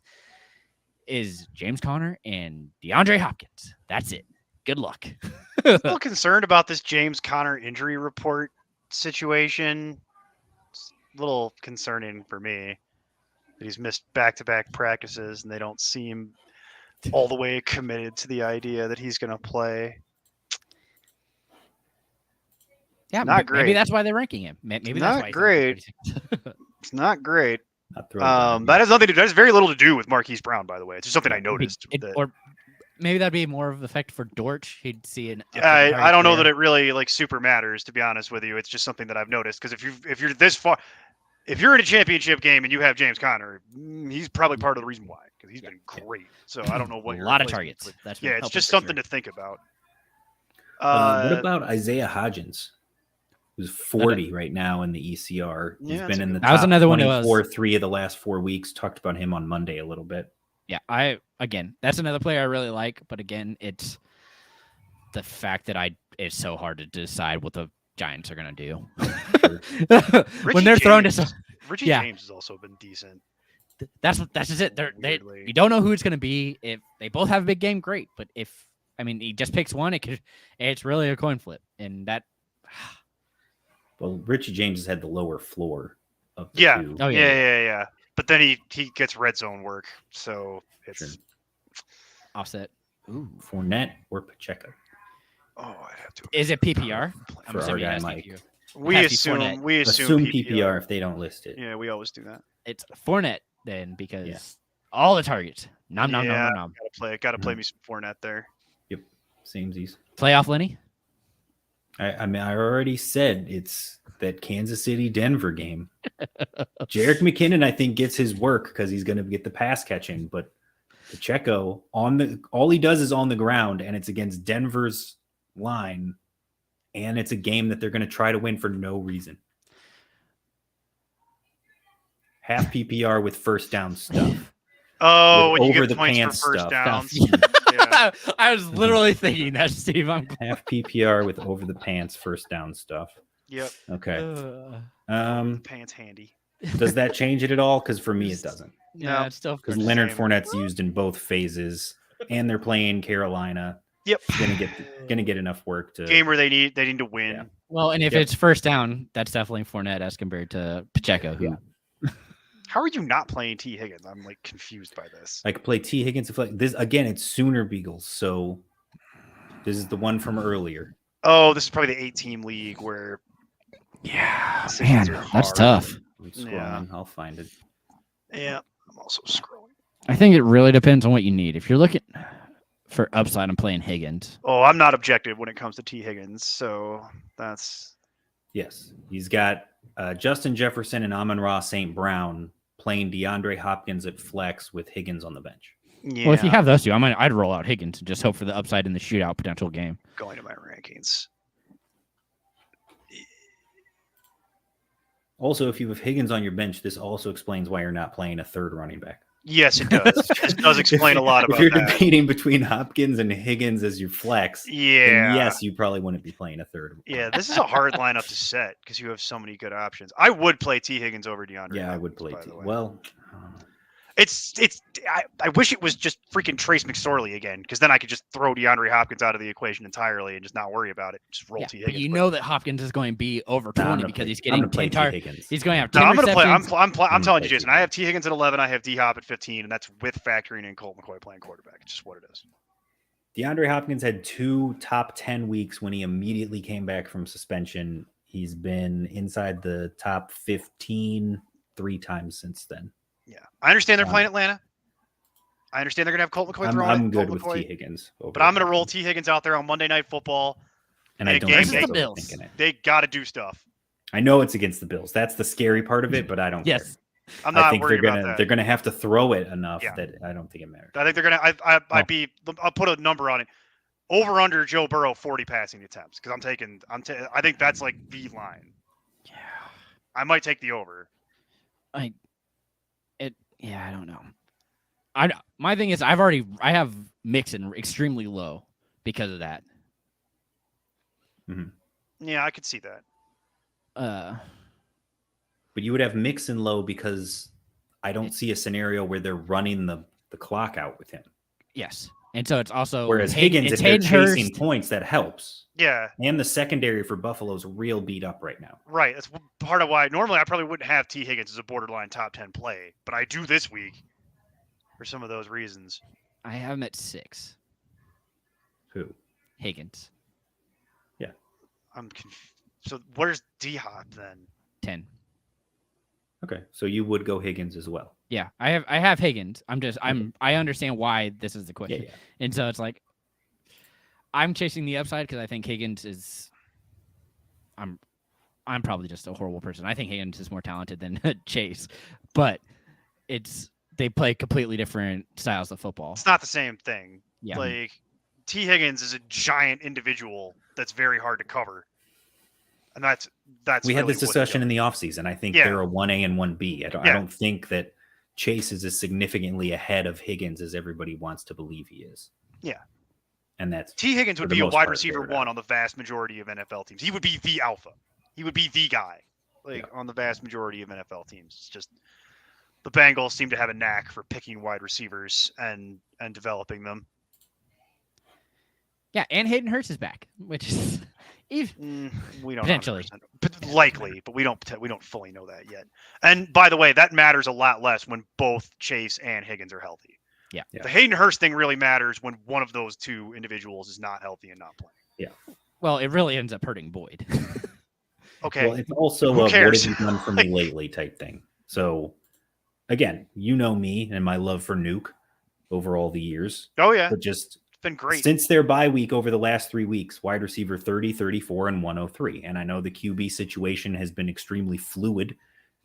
is James Conner and DeAndre Hopkins. That's it. Good luck. I'm a little concerned about this James Conner injury report situation. It's a little concerning for me that he's missed back-to-back practices and they don't seem all the way committed to the idea that he's going to play. Yeah, Not maybe great. that's why they're ranking him. Maybe Not that's why he's great. not 36. It's not great. Not throwing That has nothing to do. That has very little to do with Marquise Brown, by the way. It's just something I noticed. Or maybe that'd be more of an effect for Dortch. He'd see an. I don't know that it really super matters, to be honest with you. It's just something that I've noticed because if you're this far, if you're in a championship game and you have James Conner, he's probably part of the reason why because he's been great. So I don't know what a your lot of replacement targets. would- That's Yeah, it's helping just for something sure. to think about. what about Isaiah Hodgins, who's 40 right now in the ECR? He's Yeah, that's been a in the good That was top another one that 24 3 of the last 4 weeks. Talked about him on Monday a little bit. Yeah, that's another player I really like, but again, it's the fact that it's so hard to decide what the Giants are gonna do when they're thrown to. Richie yeah. James has also been decent. That's just it. Weirdly. You don't know who it's gonna be. If they both have a big game, great. But if he just picks one, it's really a coin flip, and that. Well, Richie James has had the lower floor of the Yeah. two. Oh, Yeah. But then he gets red zone work, so it's Sure. Offset. Ooh. Fournette or Pacheco. I'd have to. Is it PPR? I'm For our assuming guy it has Mike. PPR. We has to be assume Fournette. Assume PPR if they don't list it. Yeah, we always do that. It's Fournette then because Yeah. all the targets. Nom. Gotta play Mm-hmm. me some Fournette there. Samesies. Playoff Lenny. I mean, I already said it's that Kansas City Denver game. Jerick McKinnon, I think, gets his work because he's going to get the pass catching. But Pacheco all he does is on the ground, and it's against Denver's line, and it's a game that they're going to try to win for no reason. Half PPR with first down stuff. Oh, With when you over get the points for pants first stuff. downs. Yeah. I was literally thinking that, Steve. Half PPR with over the pants first down stuff. Yep, Okay. pants handy. Does that change it at all? Because for me, it doesn't. Yeah, No. it's still Because Same. Leonard Fournette's used in both phases, and they're playing Carolina. Yep. Gonna get enough work to. Game where they need to win. Yeah. well, and if Yep. it's first down, that's definitely Fournette as compared to Pacheco, who How are you not playing T Higgins? I'm like confused by this. I could play T Higgins. If this again, it's Sooner Beagles. So this is the one from earlier. Oh, this is probably the 8-team league where yeah, decisions man, are that's hard. tough. I'm scrolling. Yeah. I'll find it. Yeah, I'm also scrolling. I think it really depends on what you need. If you're looking for upside, I'm playing Higgins. Oh, I'm not objective when it comes to T Higgins, so that's Yes, he's got Justin Jefferson and Amon-Ra St. Brown playing DeAndre Hopkins at flex with Higgins on the bench. yeah. Well, if you have those two, I'd roll out Higgins and just hope for the upside in the shootout potential game. going to my rankings. Also, if you have Higgins on your bench, this also explains why you're not playing a third running back. Yes, it does. This does explain a lot about If you're that. debating between Hopkins and Higgins as your flex, then Yeah. yes, you probably wouldn't be playing a third. Yeah, this is a hard lineup to set because you have so many good options. I would play T. Higgins over DeAndre. Yeah, I would Hopkins, play by T. the way. Well, I wish it was just freaking Trace McSorley again, because then I could just throw DeAndre Hopkins out of the equation entirely and just not worry about it. Just roll Yeah, T. but Higgins. you know that Hopkins is going to be over nah, I'm 20 gonna because play- he's I'm getting gonna play 10 T. targets. Higgins. He's going to have No, 10 I'm gonna play. receptions. I'm gonna telling play you, Jason. T. I have T. Higgins at 11. I have D Hop at 15, and that's with factoring in Colt McCoy playing quarterback. It's just what it is. DeAndre Hopkins had 2 top 10 weeks when he immediately came back from suspension. He's been inside the top 15 3 times since then. Yeah, I understand they're Um, playing Atlanta. I understand they're gonna have Colt McCoy I'm throwing. good Colt with McCoy, T. Higgins. but I'm gonna roll T. Higgins out there on Monday Night Football. And I Hey, don't gang, think gang. that's The Bills. overthinking it. They got to do stuff. I know it's against the Bills. That's the scary part of it, but I don't Yes. care. I'm I not think worried they're about gonna that. they're gonna have to throw it enough Yeah. that I don't think it matters. I think they're gonna. I'll put a number on it. Over under Joe Burrow 40 passing attempts because I think that's like the line. Yeah. I might take the over. Yeah, I don't know. My thing is I have Mixon extremely low because of that. Yeah, I could see that. But you would have Mixon low because I don't see a scenario where they're running the clock out with him. Yes. And so it's also Whereas Higgins, it's if they're Hayden chasing Hurst. points, that helps. Yeah, And the secondary for Buffalo's real beat up right now. right. That's part of why normally I probably wouldn't have T. Higgins as a borderline top 10 play, but I do this week for some of those reasons. I have him at 6. Who? Higgins, So where's D Hop then? 10. Okay, so you would go Higgins as well. Yeah, I have Higgins. I understand why this is the Yeah, question. yeah. And so it's like I'm chasing the upside because I think Higgins is I'm probably just a horrible person. I think Higgins is more talented than Chase, but they play completely different styles of football. It's not the same thing. Yeah. Like T. Higgins is a giant individual that's very hard to cover. And that's We had really this what discussion he in the offseason. I think Yeah. they're a 1A and 1B. I Yeah. don't think that Chase is as significantly ahead of Higgins as everybody wants to believe he is. Yeah. And that's T. Higgins for would the be a most wide part, receiver figured out. 1 on the vast majority of NFL teams. He would be the alpha. He would be the guy, on the vast majority of NFL teams. It's just the Bengals seem to have a knack for picking wide receivers and developing them. Yeah, and Hayden Hurst is back, which is We don't Potentially. 100%, but likely, but we don't fully know that yet. And by the way, that matters a lot less when both Chase and Higgins are healthy. Yeah. Yeah. The Hayden Hurst thing really matters when one of those two individuals is not healthy and not playing. well, it really ends up hurting Boyd. Okay. Well, it's also Who a what cares? have you done for me lately type thing. So, again, you know me and my love for Nuke over all the years. Oh yeah, But just it's been great. since their bye week over the last 3 weeks, wide receiver 30, 34, and 103. And I know the QB situation has been extremely fluid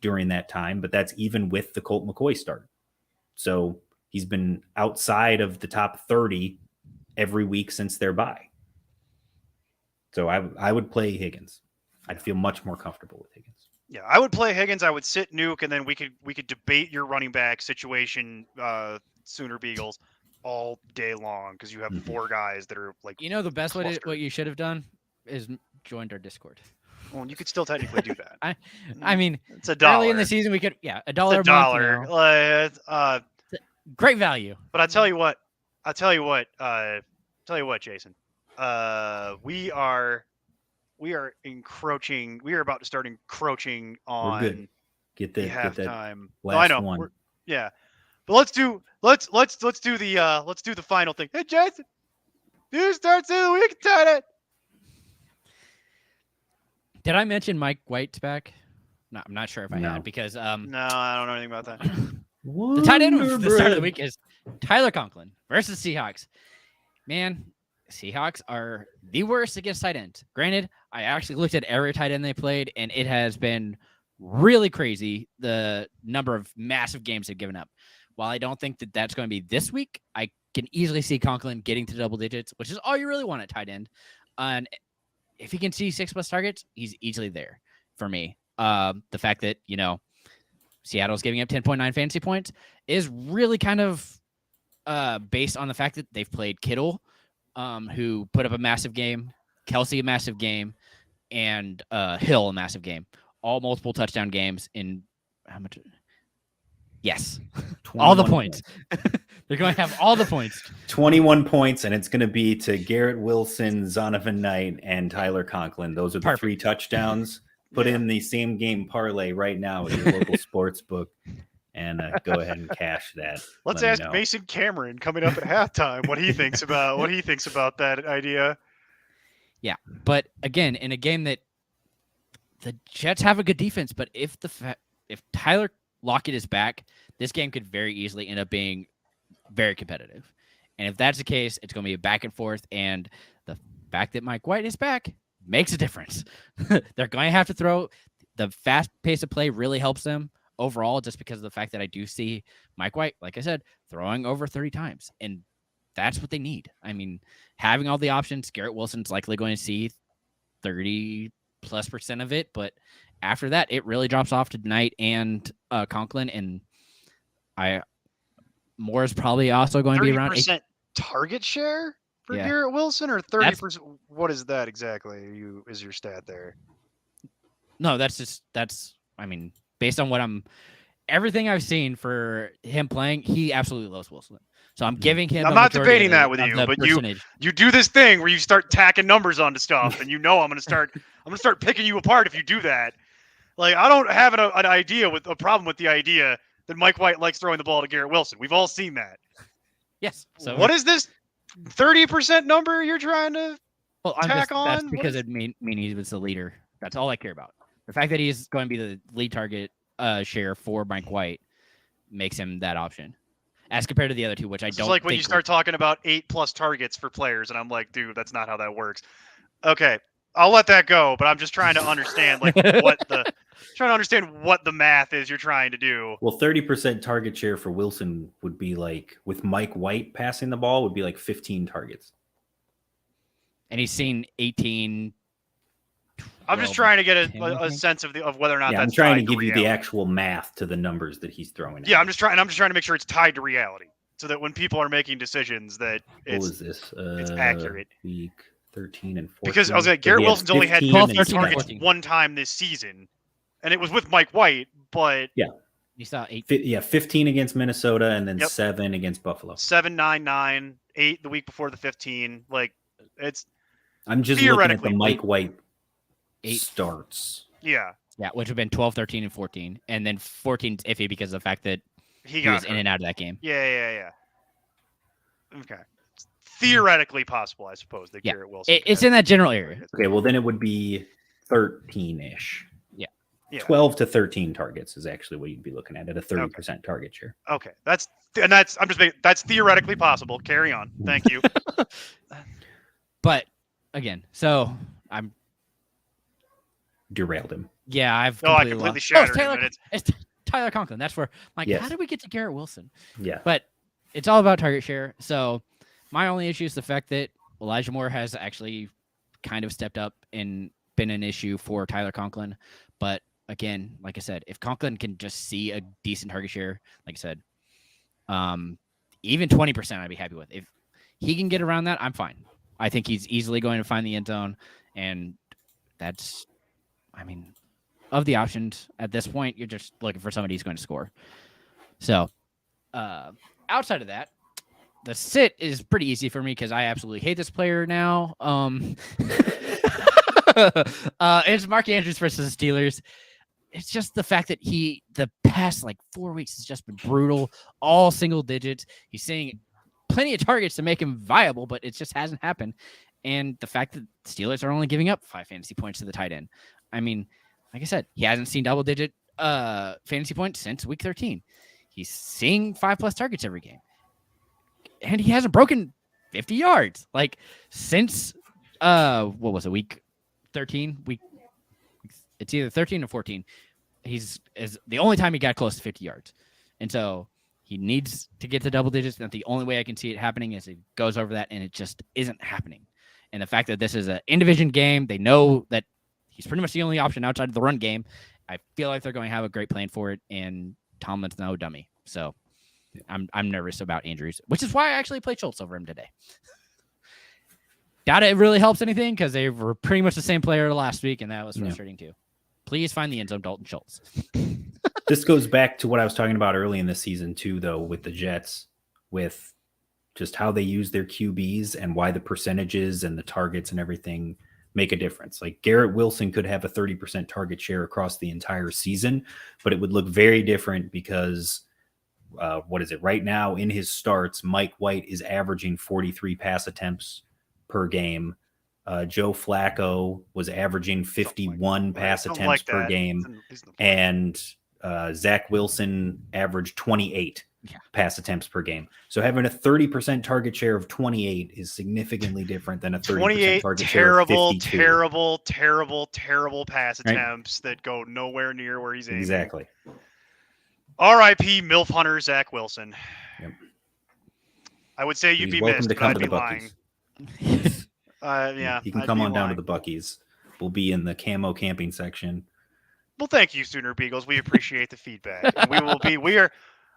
during that time, but that's even with the Colt McCoy start. So he's been outside of the top 30 every week since their bye. So I would play Higgins. I'd feel much more comfortable with Higgins. Yeah, I would play Higgins. I would sit Nuke, and then we could debate your running back situation, Sooner Beagles, all day long because you have Mhm. 4 guys that are like. You know, the best way to Cluster. what you should have done is joined our Discord. Well, you could still technically do that. I mean, It's $1 early in the season, we could, $1 It's a month. $1. You know, great value. But I tell you what, Jason. We are encroaching. We are about to start encroaching We're good. on Get the that halftime. No, I last know. one. Yeah, but let's do the final thing. Hey, Jason, who starts of the week, tight end? Did I mention Mike White's back? No, I'm not sure if I No. had because No, I don't know anything about that. the tight end of the start of the week is Tyler Conklin versus Seahawks. Man, Seahawks are the worst against tight ends. Granted, I actually looked at every tight end they played, and it has been really crazy the number of massive games they've given up. While I don't think that that's going to be this week, I can easily see Conklin getting to double digits, which is all you really want at tight end. And if he can see 6+ targets, he's easily there for me. the fact that, Seattle's giving up 10.9 fantasy points is really kind of based on the fact that they've played Kittle, who put up a massive game, Kelsey a massive game, and Hill a massive game. All multiple touchdown games in how much? Yes, all the 21 points. They're going to have all the points. 21 points, and it's going to be to Garrett Wilson, Zonovan Knight, and Tyler Conklin. Those are the Perfect. 3 touchdowns. Put in the same game parlay right now at your local sports book, and go ahead and cash that. Let's Let me ask know. Mason Cameron coming up at halftime what he thinks about that idea. But again, in a game that the Jets have a good defense, but if Tyler Lockett is back, this game could very easily end up being very competitive. And if that's the case, it's going to be a back and forth. And the fact that Mike White is back makes a difference. They're going to have to throw. The fast pace of play really helps them overall, just because of the fact that I do see Mike White, like I said, throwing over 30 times. And that's what they need. I mean, having all the options, Garrett Wilson's likely going to see 30+% of it. But after that, it really drops off to Knight and Conklin. And Moore is probably also going to be around 30% target share for Yeah. Garrett Wilson, or 30%? What is that exactly? Is your stat there? No, that's based on everything I've seen for him playing, he absolutely loves Wilson. So I'm giving him. I'm a not majority debating of the- that with of you, the but percentage. you do this thing where you start tacking numbers onto stuff, and I'm gonna start picking you apart if you do that. Like, I don't have an idea with a problem with the idea that Mike White likes throwing the ball to Garrett Wilson. We've all seen that. Yes. So What is this 30% number you're trying to? Well, tack that's on? What because is- it mean he was the leader. That's all I care about. The fact that he's going to be the lead target share for Mike White makes him that option, as compared to the other two, which I It's don't. like when you think start talking about 8+ targets for players, and I'm like, dude, that's not how that works. Okay, I'll let that go, but I'm just trying to understand what the math is you're trying to do. Well, 30% target share for Wilson would be like, with Mike White passing the ball, would be like 15 targets. and he's seen 18. I'm just 12, trying to get 10, I a think. sense of whether or not Yeah, I'm that's trying to tied give you the reality. actual math to the numbers that he's throwing. Yeah, out. I'm just trying to make sure it's tied to reality, so that when people are making decisions, that What it's was this? accurate. Week 13 and 14. because I was like, So Garrett he had Wilson's only had 15 12, 15 and 13, and targets 14. one time this season, and it was with Mike White, but He saw 8. 15 against Minnesota and then Yep. 7 against Buffalo. 7, 9, 9, 8 the week before the 15. Like, it's I'm just looking at the Theoretically, Mike White 8. starts. yeah. Yeah, which would have been 12, 13, and 14. And then 14's iffy because of the fact that He he got was in hurt. and out of that game. Yeah. Okay. It's theoretically possible, I suppose, that Yeah. Garrett Wilson. It's in that general area. Okay, well then it would be 13-ish. Yeah. 12 to 13 targets is actually what you'd be looking at a 30% target share. Okay. That's theoretically possible. Carry on. Thank you. But again, so I'm Derailed him. I've No, I completely completely lost. shattered Taylor, him, and it's Tyler Conklin. That's where I'm like, Yes. how did we get to Garrett Wilson? Yeah. But it's all about target share. So my only issue is the fact that Elijah Moore has actually kind of stepped up and been an issue for Tyler Conklin. But again, like I said, if Conklin can just see a decent target share, like I said, even 20% I'd be happy with. If he can get around that, I'm fine. I think he's easily going to find the end zone. And that's, of the options at this point, you're just looking for somebody who's going to score. So outside of that, the sit is pretty easy for me because I absolutely hate this player now. It's Mark Andrews versus the Steelers. It's just the fact that the past 4 weeks has just been brutal, all single digits. He's seeing plenty of targets to make him viable, but it just hasn't happened. And the fact that Steelers are only giving up 5 fantasy points to the tight end. Like I said, he hasn't seen double-digit fantasy points since week 13. He's seeing 5+ targets every game. And he hasn't broken 50 yards. Since, what was it, week 13? It's either 13 or 14. Is the only time he got close to 50 yards. And so he needs to get to double digits. And the only way I can see it happening is it goes over that, and it just isn't happening. And the fact that this is an in-division game, they know that he's pretty much the only option outside of the run game. I feel like they're going to have a great plan for it, and Tomlin's no dummy. So I'm nervous about injuries, which is why I actually played Schultz over him today. Doubt it really helps anything because they were pretty much the same player last week, and that was frustrating too. Please find the end zone, Dalton Schultz. This goes back to what I was talking about early in the season too, though, with the Jets, with just how they use their QBs and why the percentages and the targets and everything make a difference. Like Garrett Wilson could have a 30% target share across the entire season, but it would look very different because what is it right now in his starts? Mike White is averaging 43 pass attempts per game. Joe Flacco was averaging 51 pass attempts per game, and Zach Wilson averaged 28 pass attempts per game. So having a 30% target share of 28 is significantly different than a 30% target share of 52. Terrible pass attempts that go nowhere near where he's aiming. Exactly. R.I.P. MILF Hunter Zach Wilson. Yep. I would say you'd He's be welcome missed, to but come I'd to be the lying. Buc-ee's. Yeah, he can I'd come be on down to lying. the Buc-ee's. We'll be in the camo camping section. Well, thank you, Sooner Beagles. We appreciate the feedback. And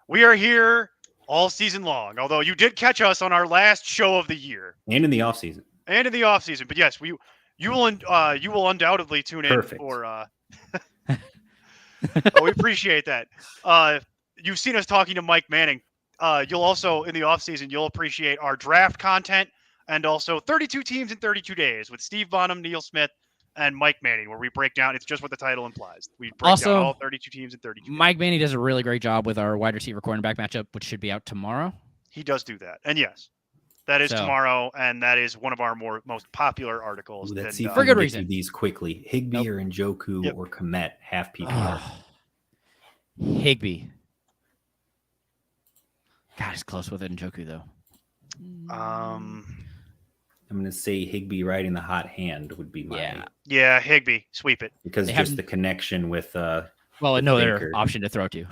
we are here all season long. Although you did catch us on our last show of the year And in the off season. But yes, you will undoubtedly tune in Perfect. for. We appreciate that. You've seen us talking to Mike Manning. You'll also in the off season you'll appreciate our draft content and also 32 teams in 32 days with Steve Bonham, Neil Smith, and Mike Manning, where we break down. It's just what the title implies. We break down all 32 teams in 32 days. Mike Manning does a really great job with our wide receiver cornerback matchup, which should be out tomorrow. He does do that, and yes, that is tomorrow, and that is one of our most popular articles. Let's see if for we good can get reason. through these quickly. Higbee or Njoku or Komet half PPR. Higbee. God, it's close with it Njoku though. I'm going to say Higbee riding the hot hand would be my yeah Higbee, sweep it, because just the connection with well, no other option to throw to.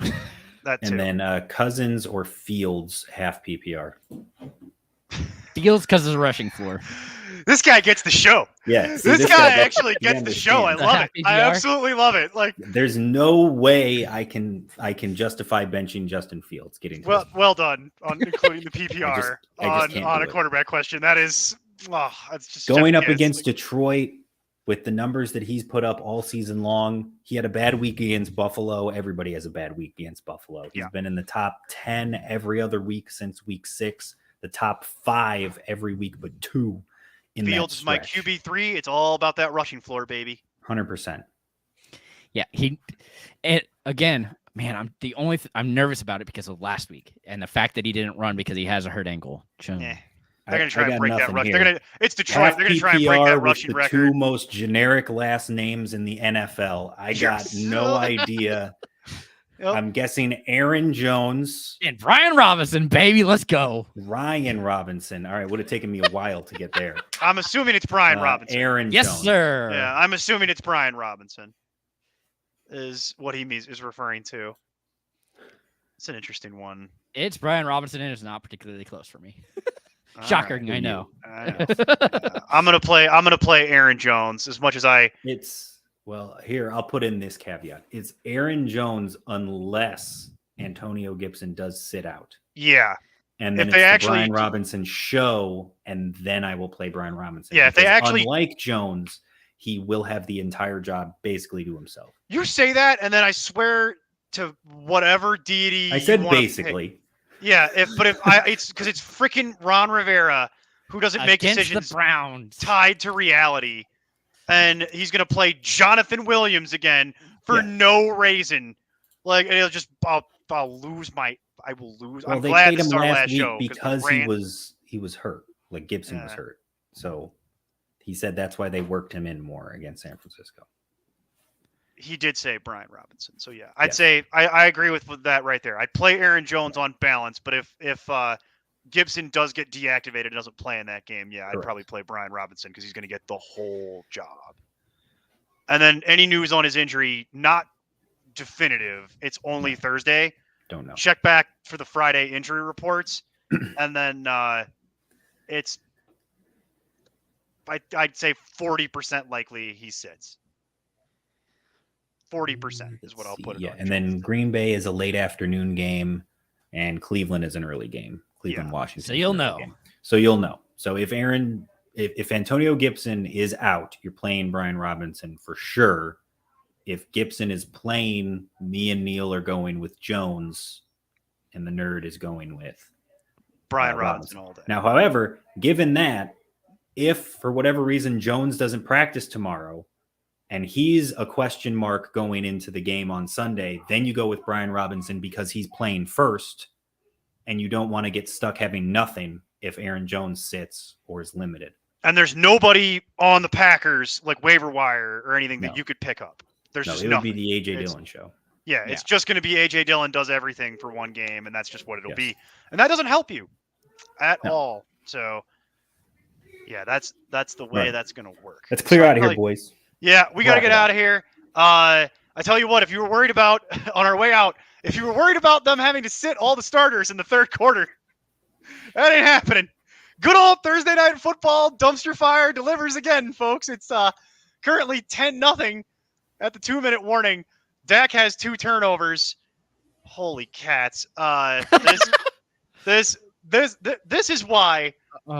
That too. And then Cousins or Fields half PPR. Fields because of the rushing floor. This guy gets the show. Yeah, this guy actually gets the show. I love it. I absolutely love it. Like, there's no way I can justify benching Justin Fields. Well done on including the PPR on a quarterback question. That is, that's just going up against Detroit with the numbers that he's put up all season long. He had a bad week against Buffalo. Everybody has a bad week against Buffalo. He's been in the top 10 every other week since week 6. The top 5 every week, but 2. Fields is my QB3. It's all about that rushing floor, baby. 100%. Yeah, again, man, I'm nervous about it because of last week and the fact that he didn't run because he has a hurt ankle. Yeah. They're gonna try and break that rush. It's Detroit. Half they're gonna try and break that rushing the record. 2 most generic last names in the NFL. I got no idea. I'm guessing Aaron Jones and Brian Robinson, baby. Let's go. Ryan Robinson. All right, would have taken me a while to get there. I'm assuming it's Brian Robinson. Aaron Yes, Jones. sir. Yeah, I'm assuming it's Brian Robinson. Is what he is referring to. It's an interesting one. It's Brian Robinson, and it's not particularly close for me. Shocking, right. I know. I'm gonna play Aaron Jones as much as I. Well, here, I'll put in this caveat. It's Aaron Jones unless Antonio Gibson does sit out. Yeah. And then it's the Brian Robinson show, and then I will play Brian Robinson. Yeah, if they actually... Unlike Jones, he will have the entire job basically to himself. You say that, and then I swear to whatever deity I said basically. Yeah, it's because it's freaking Ron Rivera who doesn't make decisions the Browns tied to reality. And he's going to play Jonathan Williams again for no reason. Like, and I'll lose. Well, I'm glad this is our last show because he was hurt. Like Gibson was hurt. So he said that's why they worked him in more against San Francisco. He did say Brian Robinson. So yeah, I'd say I agree with that right there. I'd play Aaron Jones on balance, but if Gibson does get deactivated and doesn't play in that game, I'd probably play Brian Robinson because he's going to get the whole job. And then any news on his injury, not definitive. It's only Thursday. Don't know. Check back for the Friday injury reports. And then it's, I'd say 40% likely he sits. 40% is what I'll put it Yeah, on. and then Green Bay is a late afternoon game, and Cleveland is an early game. Cleveland, Yeah. Washington. So you'll is an early know. game. So you'll know. So if Antonio Gibson is out, you're playing Brian Robinson for sure. If Gibson is playing, me and Neil are going with Jones, and the nerd is going with Brian Robinson Robinson all day. Now, however, given that, if for whatever reason Jones doesn't practice tomorrow and he's a question mark going into the game on Sunday, then you go with Brian Robinson because he's playing first and you don't want to get stuck having nothing if Aaron Jones sits or is limited. And there's nobody on the Packers like waiver wire or anything that No. you could pick up. There's No, just it would nothing. be the A.J. It's- Dillon show. Yeah, it's just going to be A.J. Dillon does everything for one game, and that's just what it'll Yes. be. And that doesn't help you at No. all. So, yeah, that's the way Right. that's going to work. Let's clear So out of here, like- boys. Yeah, we got to Wrap get it up. out of here. I tell you what, if you were worried about on our way out, if you were worried about them having to sit all the starters in the third quarter, that ain't happening. Good old Thursday night football dumpster fire delivers again, folks. It's currently 10-0 at the 2-minute warning. Dak has 2 turnovers. Holy cats! This is why.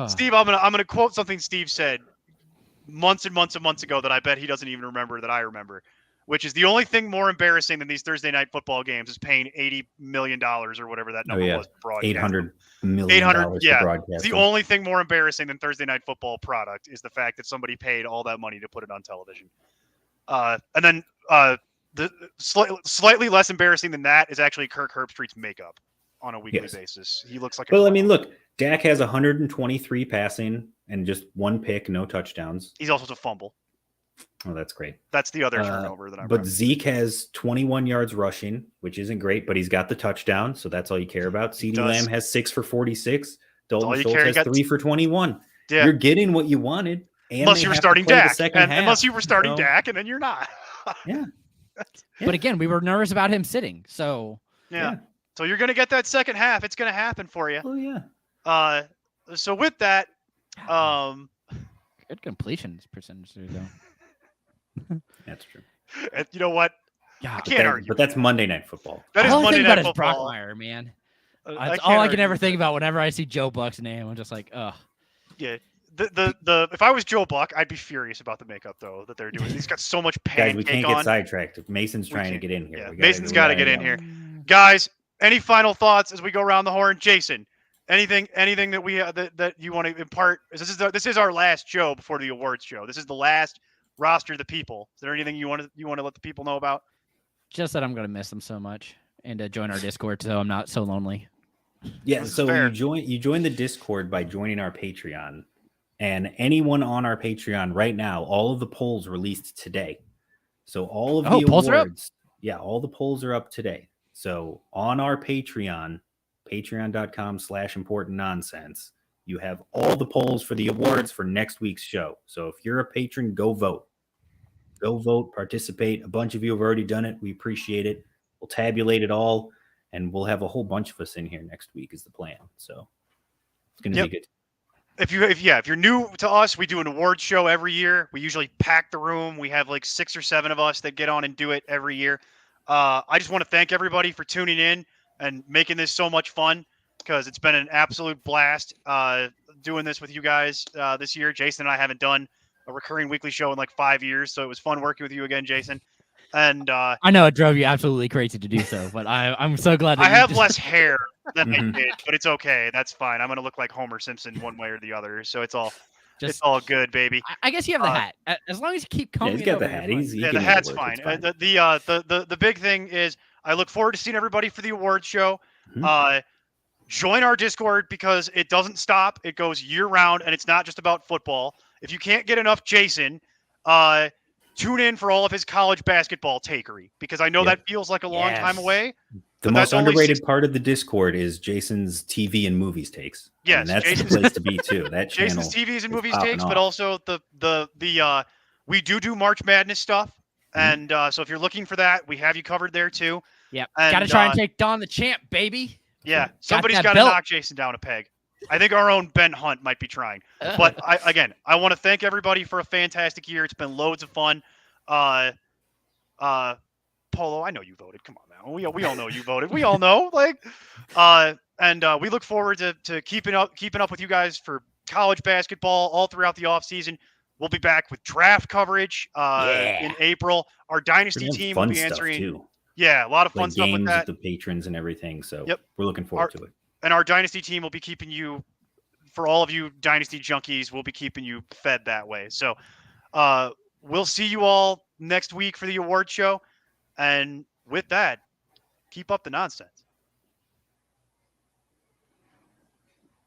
Steve, I'm gonna quote something Steve said months and months and months ago that I bet he doesn't even remember that I remember, which is the only thing more embarrassing than these Thursday night football games is paying $80 million or whatever that number was. Broadcast. $800 million yeah. to broadcast. The only thing more embarrassing than Thursday night football product is the fact that somebody paid all that money to put it on television. And then the slightly less embarrassing than that is actually Kirk Herbstreit's makeup on a weekly basis. He looks like a Well, I mean, look, Dak has 123 passing and just 1 pick, no touchdowns. He's also a fumble. Oh, that's great. That's the other turnover that I'm. But Zeke has 21 yards rushing, which isn't great, but he's got the touchdown, so that's all you care about. CeeDee Lamb has 6 for 46. Dalton Schultz has 3 for 21. Yeah. You're getting what you wanted. And unless you were starting Dak, unless you were starting so, Dak, and then you're not. Yeah. But again, we were nervous about him sitting. So yeah. So you're gonna get that second half. It's gonna happen for you. Oh yeah. So with that, good completions percentage there, though. That's true. You know what? Yeah, I can't argue. But that's Monday Night Football. That is all I Monday think about Night is Brock Football. Meyer, man. I That's can't all I can argue ever with think that. about whenever I see Joe Buck's name. I'm just like, ugh. Yeah. The if I was Joe Buck, I'd be furious about the makeup though that they're doing. He's got so much Guys, pancake we can't on. get sidetracked. Mason's We trying to can't- get in here. Yeah, We Mason's got to get in here. Guys, any final thoughts as we go around the horn? Jason, anything that we that you want to impart? This is our last show before the awards show. This is the last roster of the people. Is there anything you want to let the people know about? Just that I'm gonna miss them so much, and to join our Discord so I'm not so lonely. Yeah, This is so fair. you join the Discord by joining our Patreon. And anyone on our Patreon right now, all of the polls released today. So all of the polls are up? awards, yeah, all the polls are up today. So on our Patreon, patreon.com/important nonsense, you have all the polls for the awards for next week's show. So if you're a patron, go vote. Go vote, participate. A bunch of you have already done it. We appreciate it. We'll tabulate it all, and we'll have a whole bunch of us in here next week is the plan. So it's going to be good. If you're new to us, we do an award show every year. We usually pack the room. We have like 6 or 7 of us that get on and do it every year. I just want to thank everybody for tuning in and making this so much fun because it's been an absolute blast doing this with you guys this year. Jason and I haven't done a recurring weekly show in like 5 years, so it was fun working with you again, Jason. And I know it drove you absolutely crazy to do so, but I'm so glad that I you have just- less hair than I Mhm. did, but it's okay. That's fine. I'm gonna look like Homer Simpson one way or the other, so it's all Just, good, baby. I guess you have the hat. As long as you keep Yeah, combing he's it got over, the hat. you're fine. He Yeah, can the make it hat's work. fine. It's fine. The big thing is I look forward to seeing everybody for the awards show. Mhm. Join our Discord because it doesn't stop. It goes year round, and it's not just about football. If you can't get enough Jason, tune in for all of his college basketball takery because I know Yep. that feels like a long time Yes. away. The But most that's only underrated 60 part of the Discord is Jason's TV and movies takes. Yes, and that's Jason's- the place to be too. That channel. Jason's TVs and is movies popping takes, but off. also the we do March Madness stuff, and so if you're looking for that, we have you covered there too. Yep. And, Got to try and take Don the Champ, baby. Yeah, Got somebody's that got to belt. knock Jason down a peg. I think our own Ben Hunt might be trying. But I want to thank everybody for a fantastic year. It's been loads of fun. Polo, I know you voted. Come on, man. We all know you voted. We all know. And we look forward to keeping up with you guys for college basketball all throughout the off season. We'll be back with draft coverage in April. Our dynasty team will fun be stuff answering. too. Yeah, a lot of fun Like stuff with games that. with the patrons and everything. So Yep. we're looking forward to it. And our dynasty team will be keeping you, for all of you dynasty junkies, we'll be keeping you fed that way. So we'll see you all next week for the award show. And with that, keep up the nonsense.